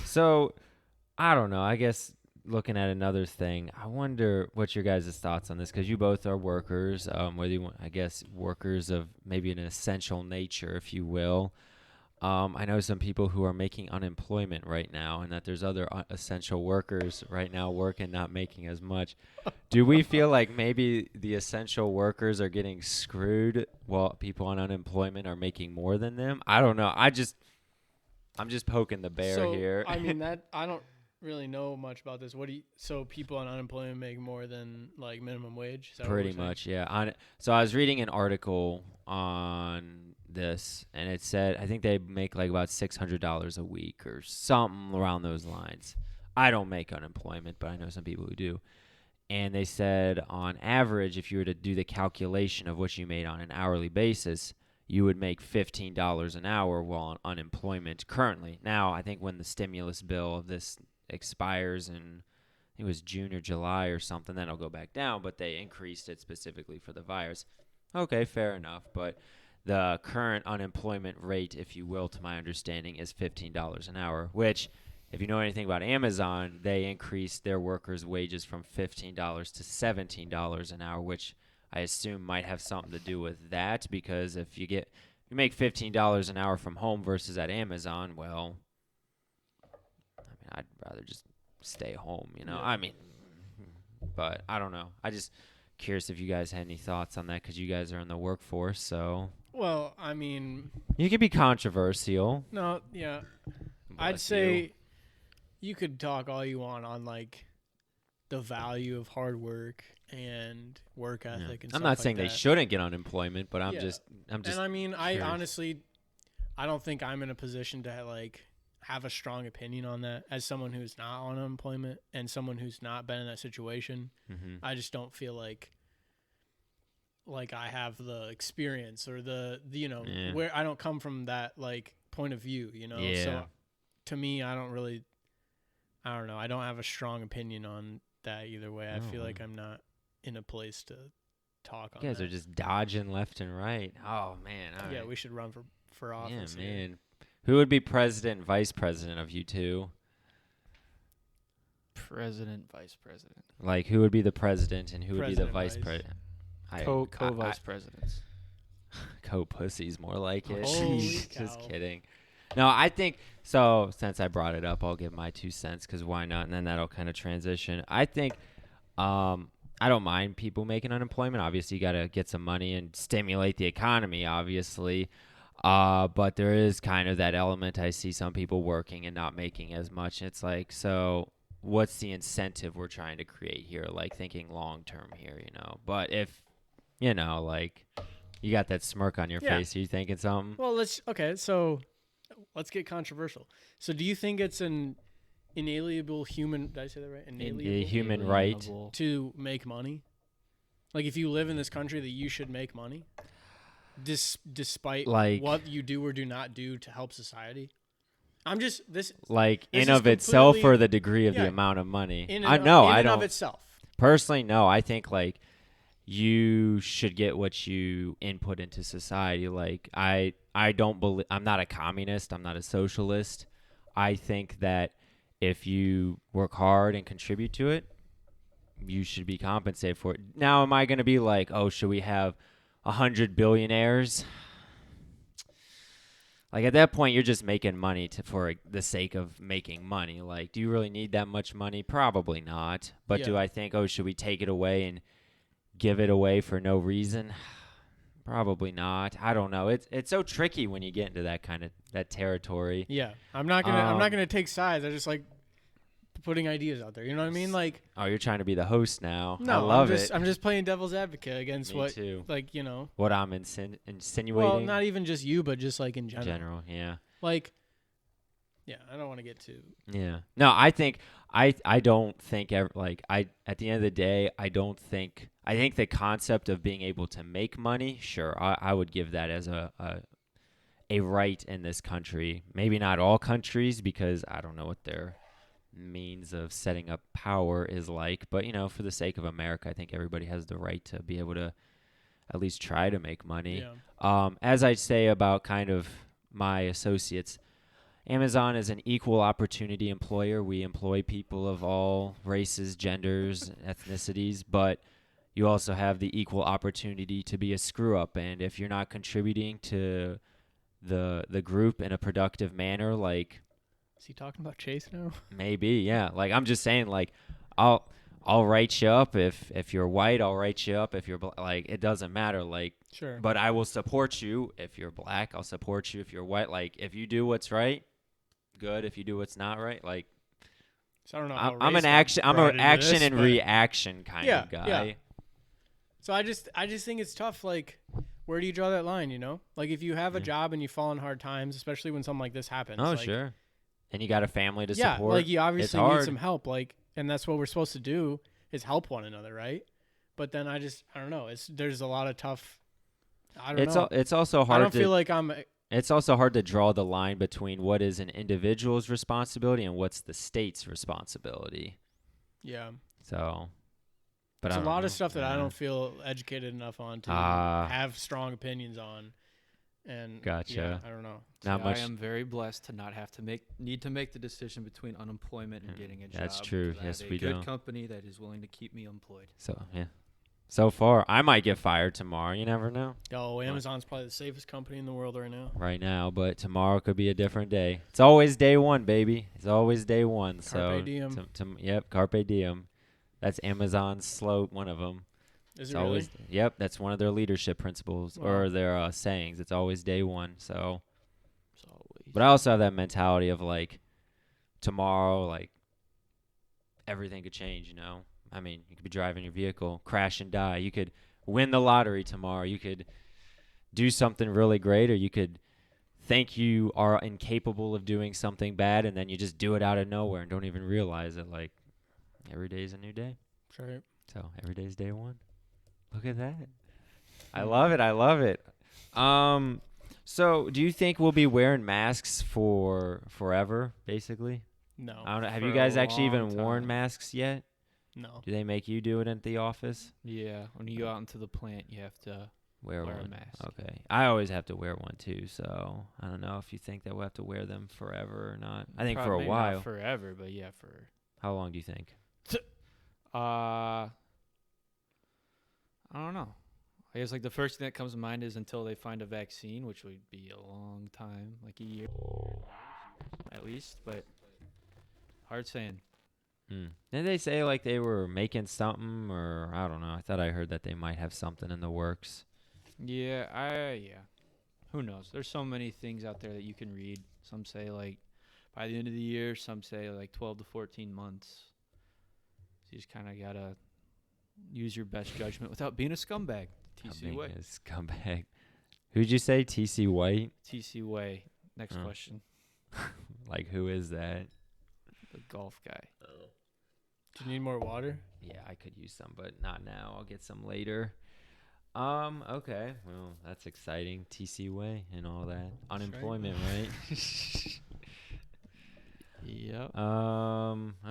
So, I don't know. I guess looking at another thing, I wonder what your guys' thoughts on this, because you both are workers, whether you want, I guess, workers of maybe an essential nature, if you will. I know some people who are making unemployment right now, and that there's other essential workers right now working, not making as much. Do we feel like maybe the essential workers are getting screwed while people on unemployment are making more than them? I don't know. I'm just poking the bear So, here. I mean, I don't really know much about this. So people on unemployment make more than like minimum wage? Is that what Pretty we're saying? much, yeah. So I was reading an article on this, and it said I think they make like about $600 a week or something around those lines. I don't make unemployment, but I know some people who do. And they said on average, if you were to do the calculation of what you made on an hourly basis, you would make $15 an hour while on unemployment currently. Now, I think when the stimulus bill of this expires in, I think it was June or July or something, then it'll go back down, but they increased it specifically for the virus. Okay, fair enough, but the current unemployment rate, if you will, to my understanding, is $15 an hour, which, if you know anything about Amazon, they increased their workers' wages from $15 to $17 an hour, which I assume might have something to do with that, because if you make $15 an hour from home versus at Amazon, well, I mean, I'd rather just stay home, you know? Yeah. I mean, but I don't know. I just curious if you guys had any thoughts on that, because you guys are in the workforce, so Well, I mean, you could be controversial. no, yeah. I'd Bless say you could talk all you want on like the value of hard work and work Yeah. ethic and I'm stuff not like saying they that. shouldn't get unemployment, but I'm Yeah. just And I mean, I curious. honestly, I don't think I'm in a position to like have a strong opinion on that as someone who's not on unemployment and someone who's not been in that situation. Mhm. I just don't feel like I have the experience or the you know, Yeah. where I don't come from that like point of view, you know. Yeah. So to me, I don't know. I don't have a strong opinion on that either way. I feel like Oh. I'm not in a place to talk on You guys that. are just dodging left and right. Oh man! All yeah, right. we should run for Yeah, office. here. man. Who would be president, and vice president of you two? President, vice president. Like, who would be the president and who would be the President, vice vice. president? Co-vice presidents. Co-pussies, more like it. Holy Just cow. kidding. No, I think so. Since I brought it up, I'll give my 2 cents, because why not? And then that'll kind of transition. I think I don't mind people making unemployment. Obviously, you got to get some money and stimulate the economy, obviously. But there is kind of that element. I see some people working and not making as much. It's like, so what's the incentive we're trying to create here? Like, thinking long term here, you know. But if, you know, like, you got that smirk on your Yeah. face, are you thinking something? Well, so let's get controversial. So do you think it's an inalienable human, did I say that right? A human right. To make money? Like if you live in this country that you should make money? Despite like what you do or do not do to help society? I'm just this like this in is of itself completely- or the degree of the yeah, amount of money. I don't of itself. Personally, no. I think like you should get what you input into society. Like I don't believe, I'm not a communist. I'm not a socialist. I think that if you work hard and contribute to it, you should be compensated for it. Now, am I going to be like, oh, should we have 100 billionaires? Like at that point, you're just making money for the sake of making money. Like, do you really need that much money? Probably not. But do I think, oh, should we take it away and give it away for no reason? Probably not. I don't know. It's so tricky when you get into that territory. Yeah, I'm not gonna take sides. I just like putting ideas out there. You know what I mean? Like, oh, you're trying to be the host now. No, I love it. I'm just playing devil's advocate against Me too. like, you know, what I'm insinuating. well, not even just you, but just like in general. Yeah. Like, yeah, I don't want to get too. Yeah. No, I think I don't think at the end of the day, I think the concept of being able to make money, sure, I would give that as a right in this country. Maybe not all countries, because I don't know what their means of setting up power is like, but for the sake of America, I think everybody has the right to be able to at least try to make money. Yeah. As I say about kind of my associates, Amazon is an equal opportunity employer. We employ people of all races, genders, ethnicities, but you also have the equal opportunity to be a screw up. And if you're not contributing to the group in a productive manner, like, is he talking about Chase now? Maybe, yeah. Like, I'm just saying, like, I'll write you up if you're white. I'll write you up if you're like, it doesn't matter. Like, sure. But I will support you if you're black. I'll support you if you're white. Like, if you do what's right, good. If you do what's not right, like, so I don't know. I'm an action and reaction kind of guy. Yeah. So I just think it's tough. Like, where do you draw that line? Like if you have a job and you fall in hard times, especially when something like this happens. Oh, like, sure. And you got a family to yeah, support. like you obviously need some help. Like, and that's what we're supposed to do is help one another, right? But then I don't know. There's a lot of tough. I don't know. It's also hard. I don't feel like I'm. It's also hard to draw the line between what is an individual's responsibility and what's the state's responsibility. Yeah. So, but it's a lot of stuff that I don't feel educated enough on to have strong opinions on. And gotcha. Yeah, I don't know. Not much. I am very blessed to not have to need to make the decision between unemployment and getting a job. That's true. Yes, we do. A good company that is willing to keep me employed. So yeah. So far, I might get fired tomorrow. You never know. Oh, Amazon's probably the safest company in the world right now. Right now, but tomorrow could be a different day. It's always day one, baby. It's always day one. Carpe diem. Yep, carpe diem. That's Amazon's slogan, one of them. Is it really? Yep, that's one of their leadership principles or their sayings. It's always day one. So, but I also have that mentality of like tomorrow, like everything could change. I mean, you could be driving your vehicle, crash and die. You could win the lottery tomorrow. You could do something really great, or you could think you are incapable of doing something bad, and then you just do it out of nowhere and don't even realize it. Like every day is a new day. Right. So every day is day one. Look at that. I love it. I love it. So do you think we'll be wearing masks for forever, basically? No. I don't know. Have you guys actually even worn masks yet? No. Do they make you do it at the office? Yeah. When you go out into the plant, you have to wear a mask. Okay. I always have to wear one too, so I don't know if you think that we'll have to wear them forever or not. I think for a while. Not forever, but yeah, for... How long do you think? I don't know. I guess like the first thing that comes to mind is until they find a vaccine, which would be a long time, like a year at least, but hard saying. Didn't they say like they were making something, or I don't know. I thought I heard that they might have something in the works. Yeah. Who knows? There's so many things out there that you can read. Some say like by the end of the year, some say like 12 to 14 months. So you just kind of got to use your best judgment without being a scumbag. TC Way. Scumbag. Who'd you say? TC White? TC Way. Next question. Like, who is that? The golf guy. Do you need more water? Yeah, I could use some, but not now. I'll get some later. Okay. Well, that's exciting. TC way and all that. right. Unemployment, right? Yep.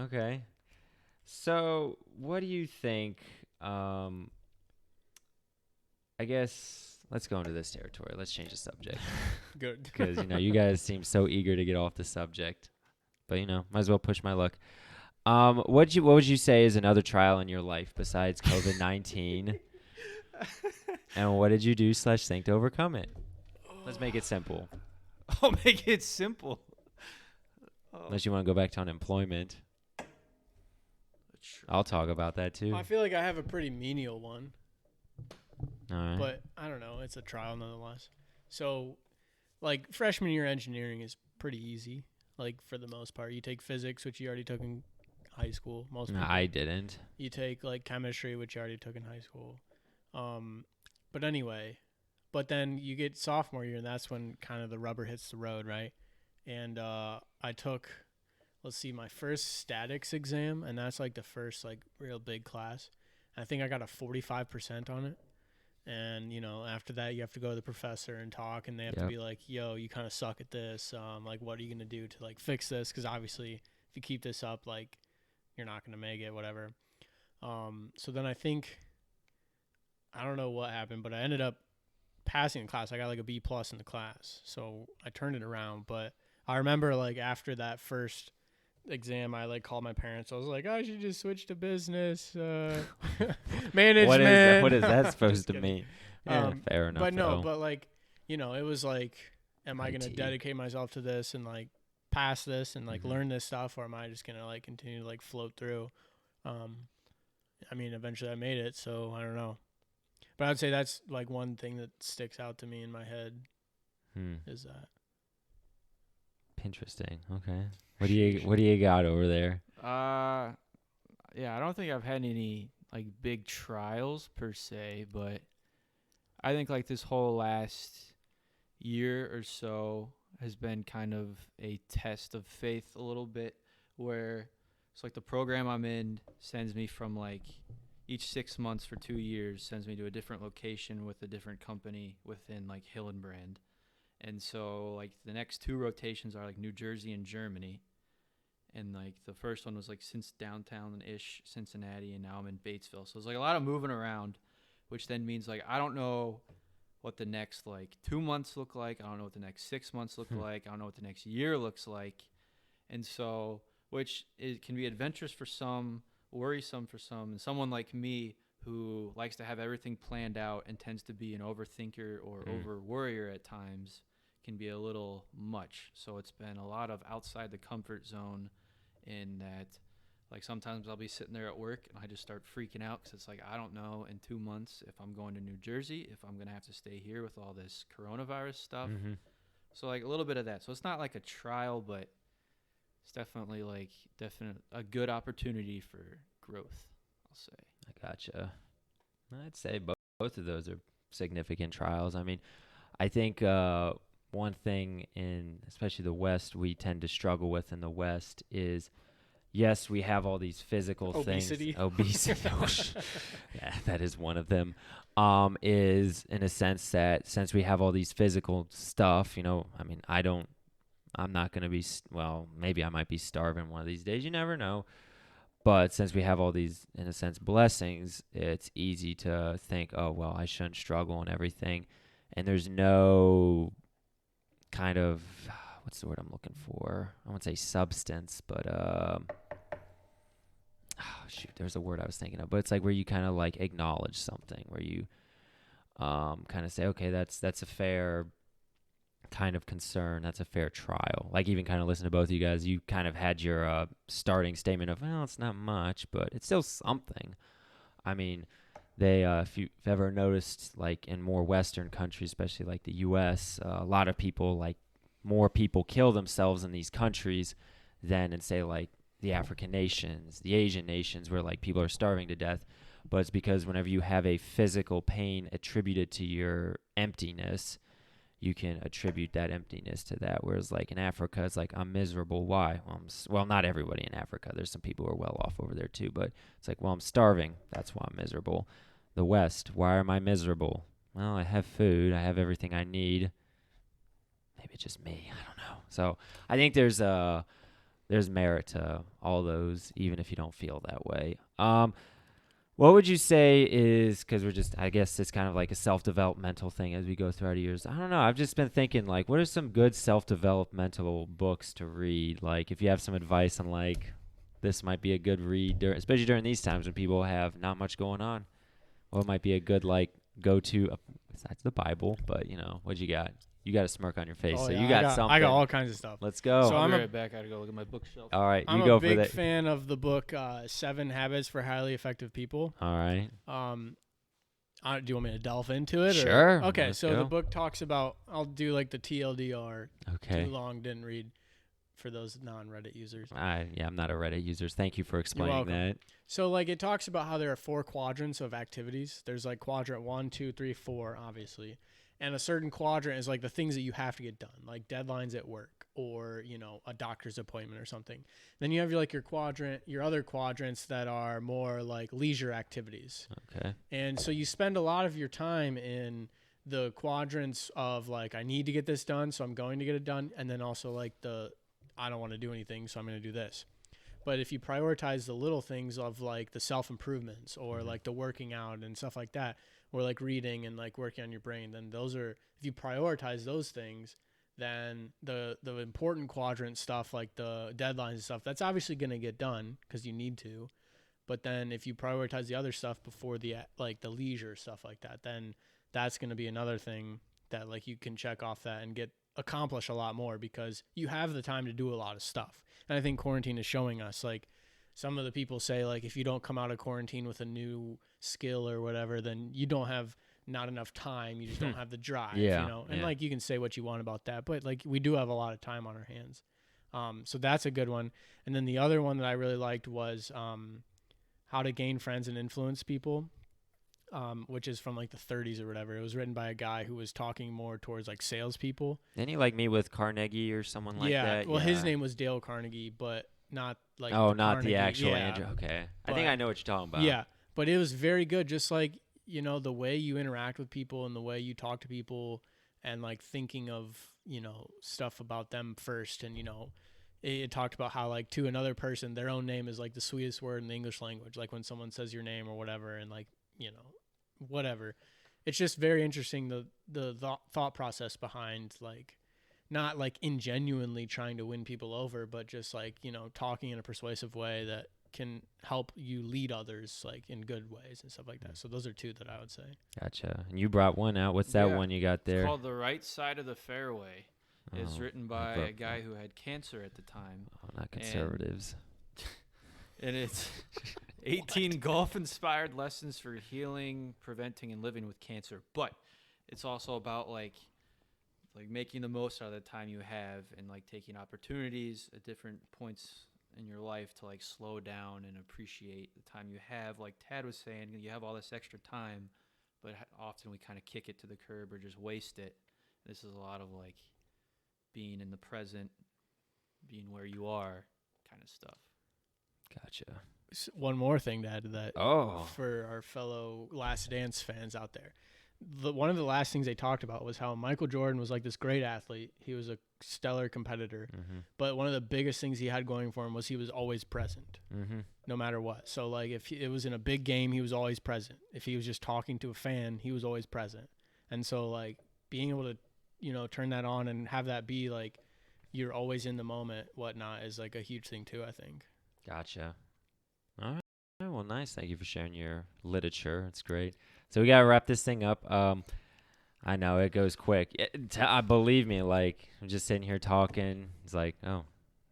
Okay. So, what do you think? I guess let's go into this territory. Let's change the subject Good. because you guys seem so eager to get off the subject, but might as well push my luck. What would you say is another trial in your life besides COVID-19? And what did you do / think to overcome it? Let's make it simple. I'll make it simple. Unless you want to go back to unemployment. I'll talk about that too. I feel like I have a pretty menial one, All right. but I don't know. It's a trial nonetheless. So, like, freshman year engineering is pretty easy, like, for the most part. You take physics, which you already took in high school. Most No, people. I didn't. You take, like, chemistry, which you already took in high school. But anyway, but then you get sophomore year, and that's when kind of the rubber hits the road, right? And I took, let's see, my first statics exam, and that's like the first like real big class. I think I got a 45% on it. And, after that, you have to go to the professor and talk, and they have to be like, yo, you kind of suck at this. Like, what are you going to do to, like, fix this? Because obviously, if you keep this up, like, you're not going to make it, whatever. So then I think, I don't know what happened, but I ended up passing the class. I got like a B+ in the class. So I turned it around. But I remember, like, after that first exam, I like called my parents. I was like, I should just switch to business management. What is that supposed Just to kidding. mean? Yeah, fair enough. But no, though. but like, it was like, am I going to IT. dedicate myself to this and like pass this and like Mhm. learn this stuff, or am I just going to like continue to like float through? I mean, eventually I made it, so I don't know. But I'd say that's like one thing that sticks out to me in my head is that. Interesting. Okay. What do you got over there? Yeah, I don't think I've had any like big trials per se, but I think like this whole last year or so has been kind of a test of faith a little bit, where it's like the program I'm in sends me from like each 6 months for 2 years, sends me to a different location with a different company within like Hillenbrand. And so like the next 2 rotations are like New Jersey and Germany. And like the first one was like since downtown-ish Cincinnati, and now I'm in Batesville. So it's like a lot of moving around, which then means like I don't know what the next like 2 months look like. I don't know what the next 6 months look like. I don't know what the next year looks like. And so, which it can be adventurous for some, worrisome for some, and someone like me who likes to have everything planned out and tends to be an overthinker or over worrier at times, can be a little much. So it's been a lot of outside the comfort zone, in that like sometimes I'll be sitting there at work and I just start freaking out because it's like I don't know in 2 months if I'm going to New Jersey, if I'm going to have to stay here with all this coronavirus stuff. So like a little bit of that. So it's not like a trial, but it's definitely like a good opportunity for growth, I'll say. I gotcha. I'd say both of those are significant trials. I mean, I think one thing in especially the West we tend to struggle with in the West is, yes, we have all these physical Obesity. things. Obesity. Yeah, that is one of them. Is in a sense that since we have all these physical stuff, I mean, I'm not going to be, well, maybe I might be starving one of these days. You never know. But since we have all these, in a sense, blessings, it's easy to think, oh, well, I shouldn't struggle and everything. And there's no kind of, what's the word I'm looking for? I won't say substance, but, there's a word I was thinking of. But it's like where you kind of like acknowledge something, where you kind of say, okay, that's a fair kind of concern. That's a fair trial. Like even kind of listen to both of you guys. You kind of had your starting statement of, well, it's not much, but it's still something. I mean, they if you've ever noticed, like in more Western countries, especially like the U.S., a lot of people, like more people kill themselves in these countries than in say like the African nations, the Asian nations, where like people are starving to death. But it's because whenever you have a physical pain attributed to your emptiness, you can attribute that emptiness to that. Whereas like in Africa, it's like, I'm miserable. Why? Well, not everybody in Africa. There's some people who are well off over there too, but it's like, well, I'm starving. That's why I'm miserable. The West, why am I miserable? Well, I have food. I have everything I need. Maybe it's just me. I don't know. So I think there's merit to all those, even if you don't feel that way. What would you say is, because I guess it's kind of like a self-developmental thing as we go throughout the years. I don't know. I've just been thinking, like, what are some good self-developmental books to read? Like, if you have some advice on, like, this might be a good read, especially during these times when people have not much going on. What might be a good, like, go-to, besides the Bible, but, what you got? You got a smirk on your face, Oh, so yeah, you got something. I got all kinds of stuff. Let's go. So I'll I'm be a- right back. I gotta go look at my bookshelf. All right, I'm you go a for big that. fan of the book 7 Habits for Highly Effective People. All right. Do you want me to delve into it? Sure. Okay, Let's so go. the book talks about, I'll do like the TLDR. Okay. Too long, didn't read, for those non-Reddit users. I'm not a Reddit user. Thank you for explaining welcome. that. So like it talks about how there are 4 quadrants of activities. There's like quadrant 1, 2, 3, 4, obviously. And a certain quadrant is like the things that you have to get done, like deadlines at work or, a doctor's appointment or something. Then you have your other quadrants that are more like leisure activities. Okay. And so you spend a lot of your time in the quadrants of like, I need to get this done, so I'm going to get it done. And then also like I don't want to do anything, so I'm going to do this. But if you prioritize the little things of like the self-improvements or like the working out and stuff like that, or like reading and like working on your brain, then if you prioritize those things, then the important quadrant stuff, like the deadlines and stuff, that's obviously going to get done because you need to. But then if you prioritize the other stuff before the leisure stuff like that, then that's going to be another thing that like you can check off that and accomplish a lot more because you have the time to do a lot of stuff. And I think quarantine is showing us, like, some of the people say, like, if you don't come out of quarantine with a new skill or whatever, then you don't have not enough time. You just don't have the drive, And, like, you can say what you want about that. But, like, we do have a lot of time on our hands. So that's a good one. And then the other one that I really liked was How to Gain Friends and Influence People, which is from, like, the 30s or whatever. It was written by a guy who was talking more towards, like, salespeople. Didn't he like me with Carnegie or someone like that? Well, his name was Dale Carnegie, but not like not Carnegie. the actual Yeah. Andrew. Okay. I But- think I know what you're talking about. Yeah, but it was very good. Just like, the way you interact with people and the way you talk to people and like thinking of, stuff about them first. And, it talked about how like to another person, their own name is like the sweetest word in the English language. Like when someone says your name or whatever, and like, whatever. It's just very interesting, the thought process behind like, not like ingenuinely trying to win people over, but just like, talking in a persuasive way that can help you lead others like in good ways and stuff like that. So those are 2 that I would say. Gotcha. And you brought one out. What's that Yeah. one you got there? It's called The Right Side of the Fairway. It's Oh, written I by a broke guy that. who had cancer at the time. Oh, not conservatives. And it's 18 golf-inspired lessons for healing, preventing, and living with cancer. But it's also about like making the most out of the time you have and like taking opportunities at different points in your life to like slow down and appreciate the time you have. Like Tad was saying, you have all this extra time, but often we kind of kick it to the curb or just waste it. This is a lot of like being in the present, being where you are kind of stuff. Gotcha. One more thing to add to that. Oh. For our fellow Last Dance fans out there. One of the last things they talked about was how Michael Jordan was like this great athlete. He was a stellar competitor. Mm-hmm. But one of the biggest things he had going for him was he was always present, no matter what. So like if it was in a big game, he was always present. If he was just talking to a fan, he was always present. And so like being able to, turn that on and have that be like you're always in the moment, whatnot, is like a huge thing too, I think. Gotcha. All right. Well, nice. Thank you for sharing your literature. It's great. So we got to wrap this thing up. I know it goes quick. Believe me, like I'm just sitting here talking. It's like, oh,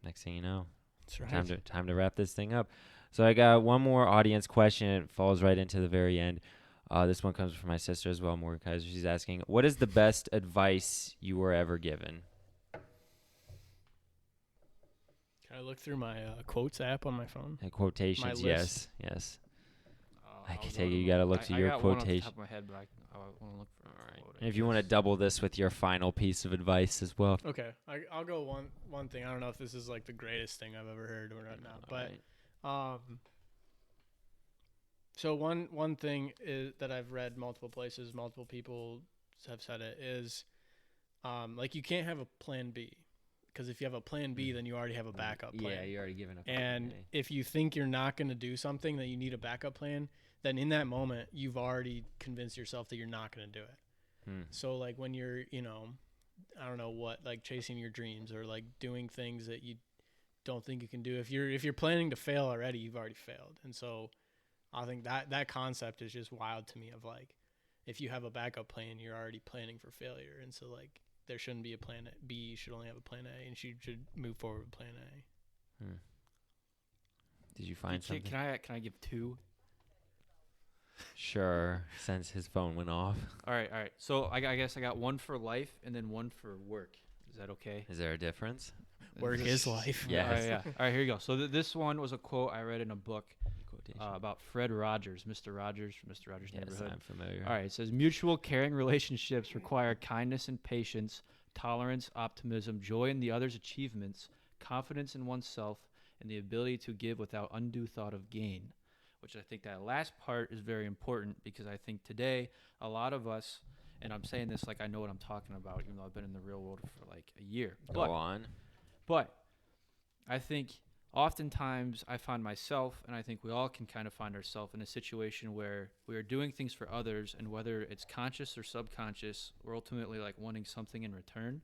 next thing you know, That's right. time to wrap this thing up. So I got one more audience question. It falls right into the very end. This one comes from my sister as well, Morgan Kaiser. She's asking, what is the best advice you were ever given? Can I look through my quotes app on my phone? Quotations, My list. yes. I I'll can go take it. to You my- got to look to I your got one off the quotation. top of my head, but I want to look for. All right. Quote, And if you want to double this with your final piece of advice as well. Okay, I'll go one thing. I don't know if this is like the greatest thing I've ever heard or not, but so one thing is that I've read multiple places, multiple people have said it is, like you can't have a plan B, because if you have a plan B, then you already have a backup plan. Yeah, you're already giving up. And if you think you're not going to do something that you need a backup plan, then in that moment you've already convinced yourself that you're not going to do it. So like when you're, I don't know what, like chasing your dreams or like doing things that you don't think you can do. If you're planning to fail already, you've already failed. And so I think that concept is just wild to me of like, if you have a backup plan, you're already planning for failure. And so like there shouldn't be a plan B, you should only have a plan A, and you should move forward with plan A. Did you find something? Can I give two? Sure, since his phone went off. All right. So I guess I got one for life and then one for work. Is that okay? Is there a difference? Work is life. Yes. All right, yeah. All right, here you go. So this one was a quote I read in a book about Fred Rogers, Mr. Rogers from Mr. Rogers' Neighborhood. I'm familiar. All right, it says mutual caring relationships require kindness and patience, tolerance, optimism, joy in the other's achievements, confidence in oneself, and the ability to give without undue thought of gain. Which I think that last part is very important, because I think today a lot of us, and I'm saying this like I know what I'm talking about, even though I've been in the real world for like a year. Go on. But I think oftentimes I find myself, and I think we all can kind of find ourselves in a situation where we are doing things for others, and whether it's conscious or subconscious, we're ultimately like wanting something in return.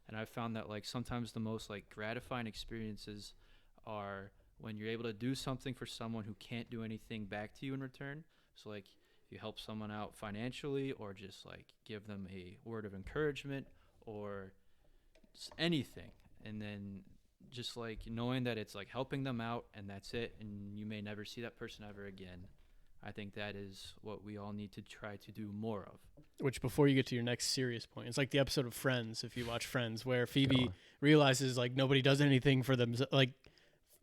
And I've found that like sometimes the most like gratifying experiences are when you're able to do something for someone who can't do anything back to you in return. So like if you help someone out financially, or just like give them a word of encouragement, or anything, and then just like knowing that it's like helping them out and that's it, and you may never see that person ever again. I think that is what we all need to try to do more of. Which, before you get to your next serious point, it's like the episode of Friends, if you watch Friends, where Phoebe realizes like nobody does anything for them, like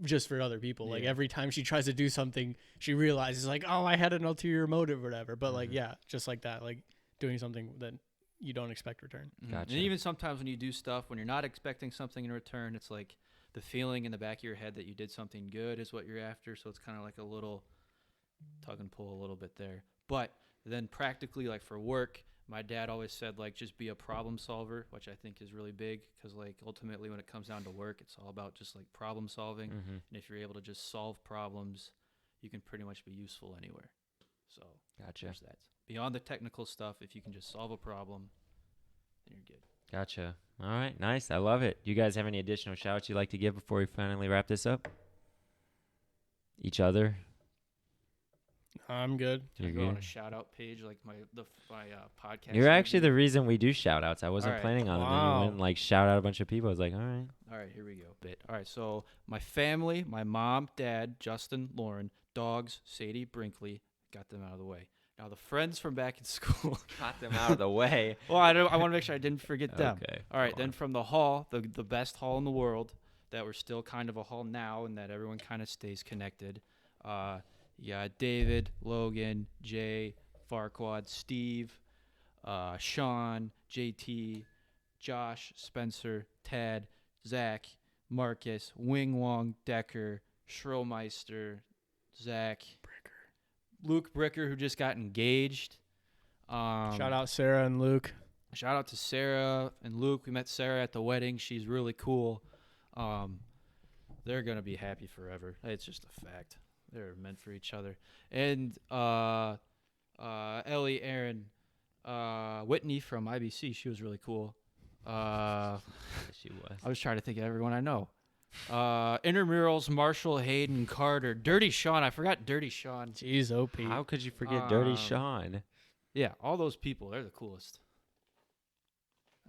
just for other people. Like every time she tries to do something, she realizes like, oh, I had an ulterior motive or whatever. But like, yeah, just like that, like doing something that you don't expect return. Gotcha. And even sometimes when you do stuff when you're not expecting something in return, it's like the feeling in the back of your head that you did something good is what you're after. So it's kind of like a little tug and pull a little bit there. But then practically, like for work, my dad always said like just be a problem solver, which I think is really big, because like ultimately when it comes down to work, it's all about just like problem solving. And if you're able to just solve problems, you can pretty much be useful anywhere. So Gotcha. there's that. Beyond the technical stuff, if you can just solve a problem, then you're good. Gotcha. All right, nice. I love it. Do you guys have any additional shouts you'd like to give before we finally wrap this up? Each other? I'm good. Can I You're go on good? a shout out page like my podcast? You're actually the reason we do shout outs. I wasn't All right. planning on it. Wow. And you went and like shout out a bunch of people. I was like, all right. All right, here we go. All right, so my family, my mom, dad, Justin, Lauren, dogs, Sadie, Brinkley, got them out of the way. Now the friends from back in school. Got them out of the way. Well, I want to make sure I didn't forget them. Okay. All right, go then on. from the hall, the best hall in the world, that we're still kind of a hall now, and that everyone kind of stays connected. Yeah, David, Logan, Jay, Farquad, Steve, Sean, JT, Josh, Spencer, Ted, Zach, Marcus, Wing Wong, Decker, Schromeister, Zach, Luke Bricker, who just got engaged. Shout out Sarah and Luke. Shout out to Sarah and Luke. We met Sarah at the wedding. She's really cool. They're going to be happy forever. It's just a fact. They're meant for each other. And Ellie, Aaron, Whitney from IBC, she was really cool. She was. I was trying to think of everyone I know. Intramurals, Marshall, Hayden, Carter, Dirty Sean. I forgot Dirty Sean. Jeez, OP. How could you forget Dirty Sean? Yeah, all those people, they're the coolest.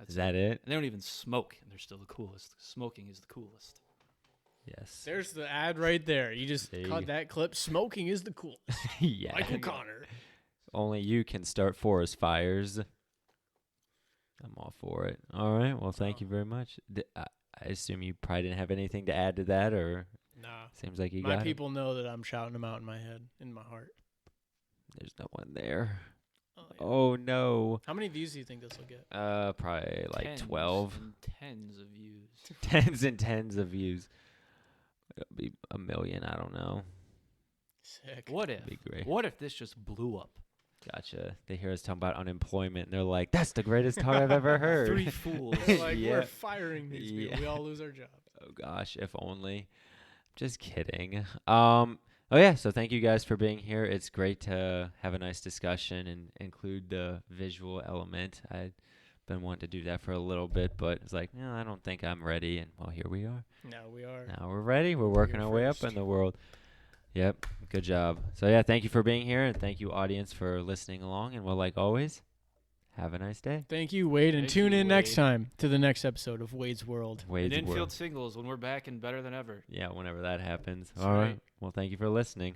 Is that it? And they don't even smoke, and they're still the coolest. Smoking is the coolest. Yes. There's the ad right there. You just See? cut that clip. Smoking is the coolest. Yeah. Michael Connor. Only you can start forest fires. I'm all for it. All right. Well, thank you very much. I assume you probably didn't have anything to add to that, or Nah. seems like you My got it. people know that I'm shouting them out in my head, in my heart. There's no one there. Oh, yeah. Oh no. How many views do you think this will get? Probably like Tens 12. and tens of views. Tens and tens of views. It'll be 1 million. I don't know. Sick. What if? Be great. What if this just blew up? Gotcha. They hear us talking about unemployment, and they're like, "That's the greatest talk I've ever heard." 3 fools. Like, Yeah. we're firing these people. We Yeah. all lose our jobs. Oh gosh, if only. Just kidding. Oh yeah, so thank you guys for being here. It's great to have a nice discussion and include the visual element. I'd been wanting to do that for a little bit, but it's like, no, I don't think I'm ready. And well, here we are. Now we are. Now we're ready. We're working You're our way up first. in the world. Yep. Good job. So yeah, thank you for being here, and thank you audience for listening along. And well, like always, have a nice day. Thank you, Wade, and Thank tune you, in next Wade. time to the next episode of Wade's World. And Wade's infield World. singles when we're back and better than ever. Yeah, whenever that happens. That's All right. right. Well, thank you for listening.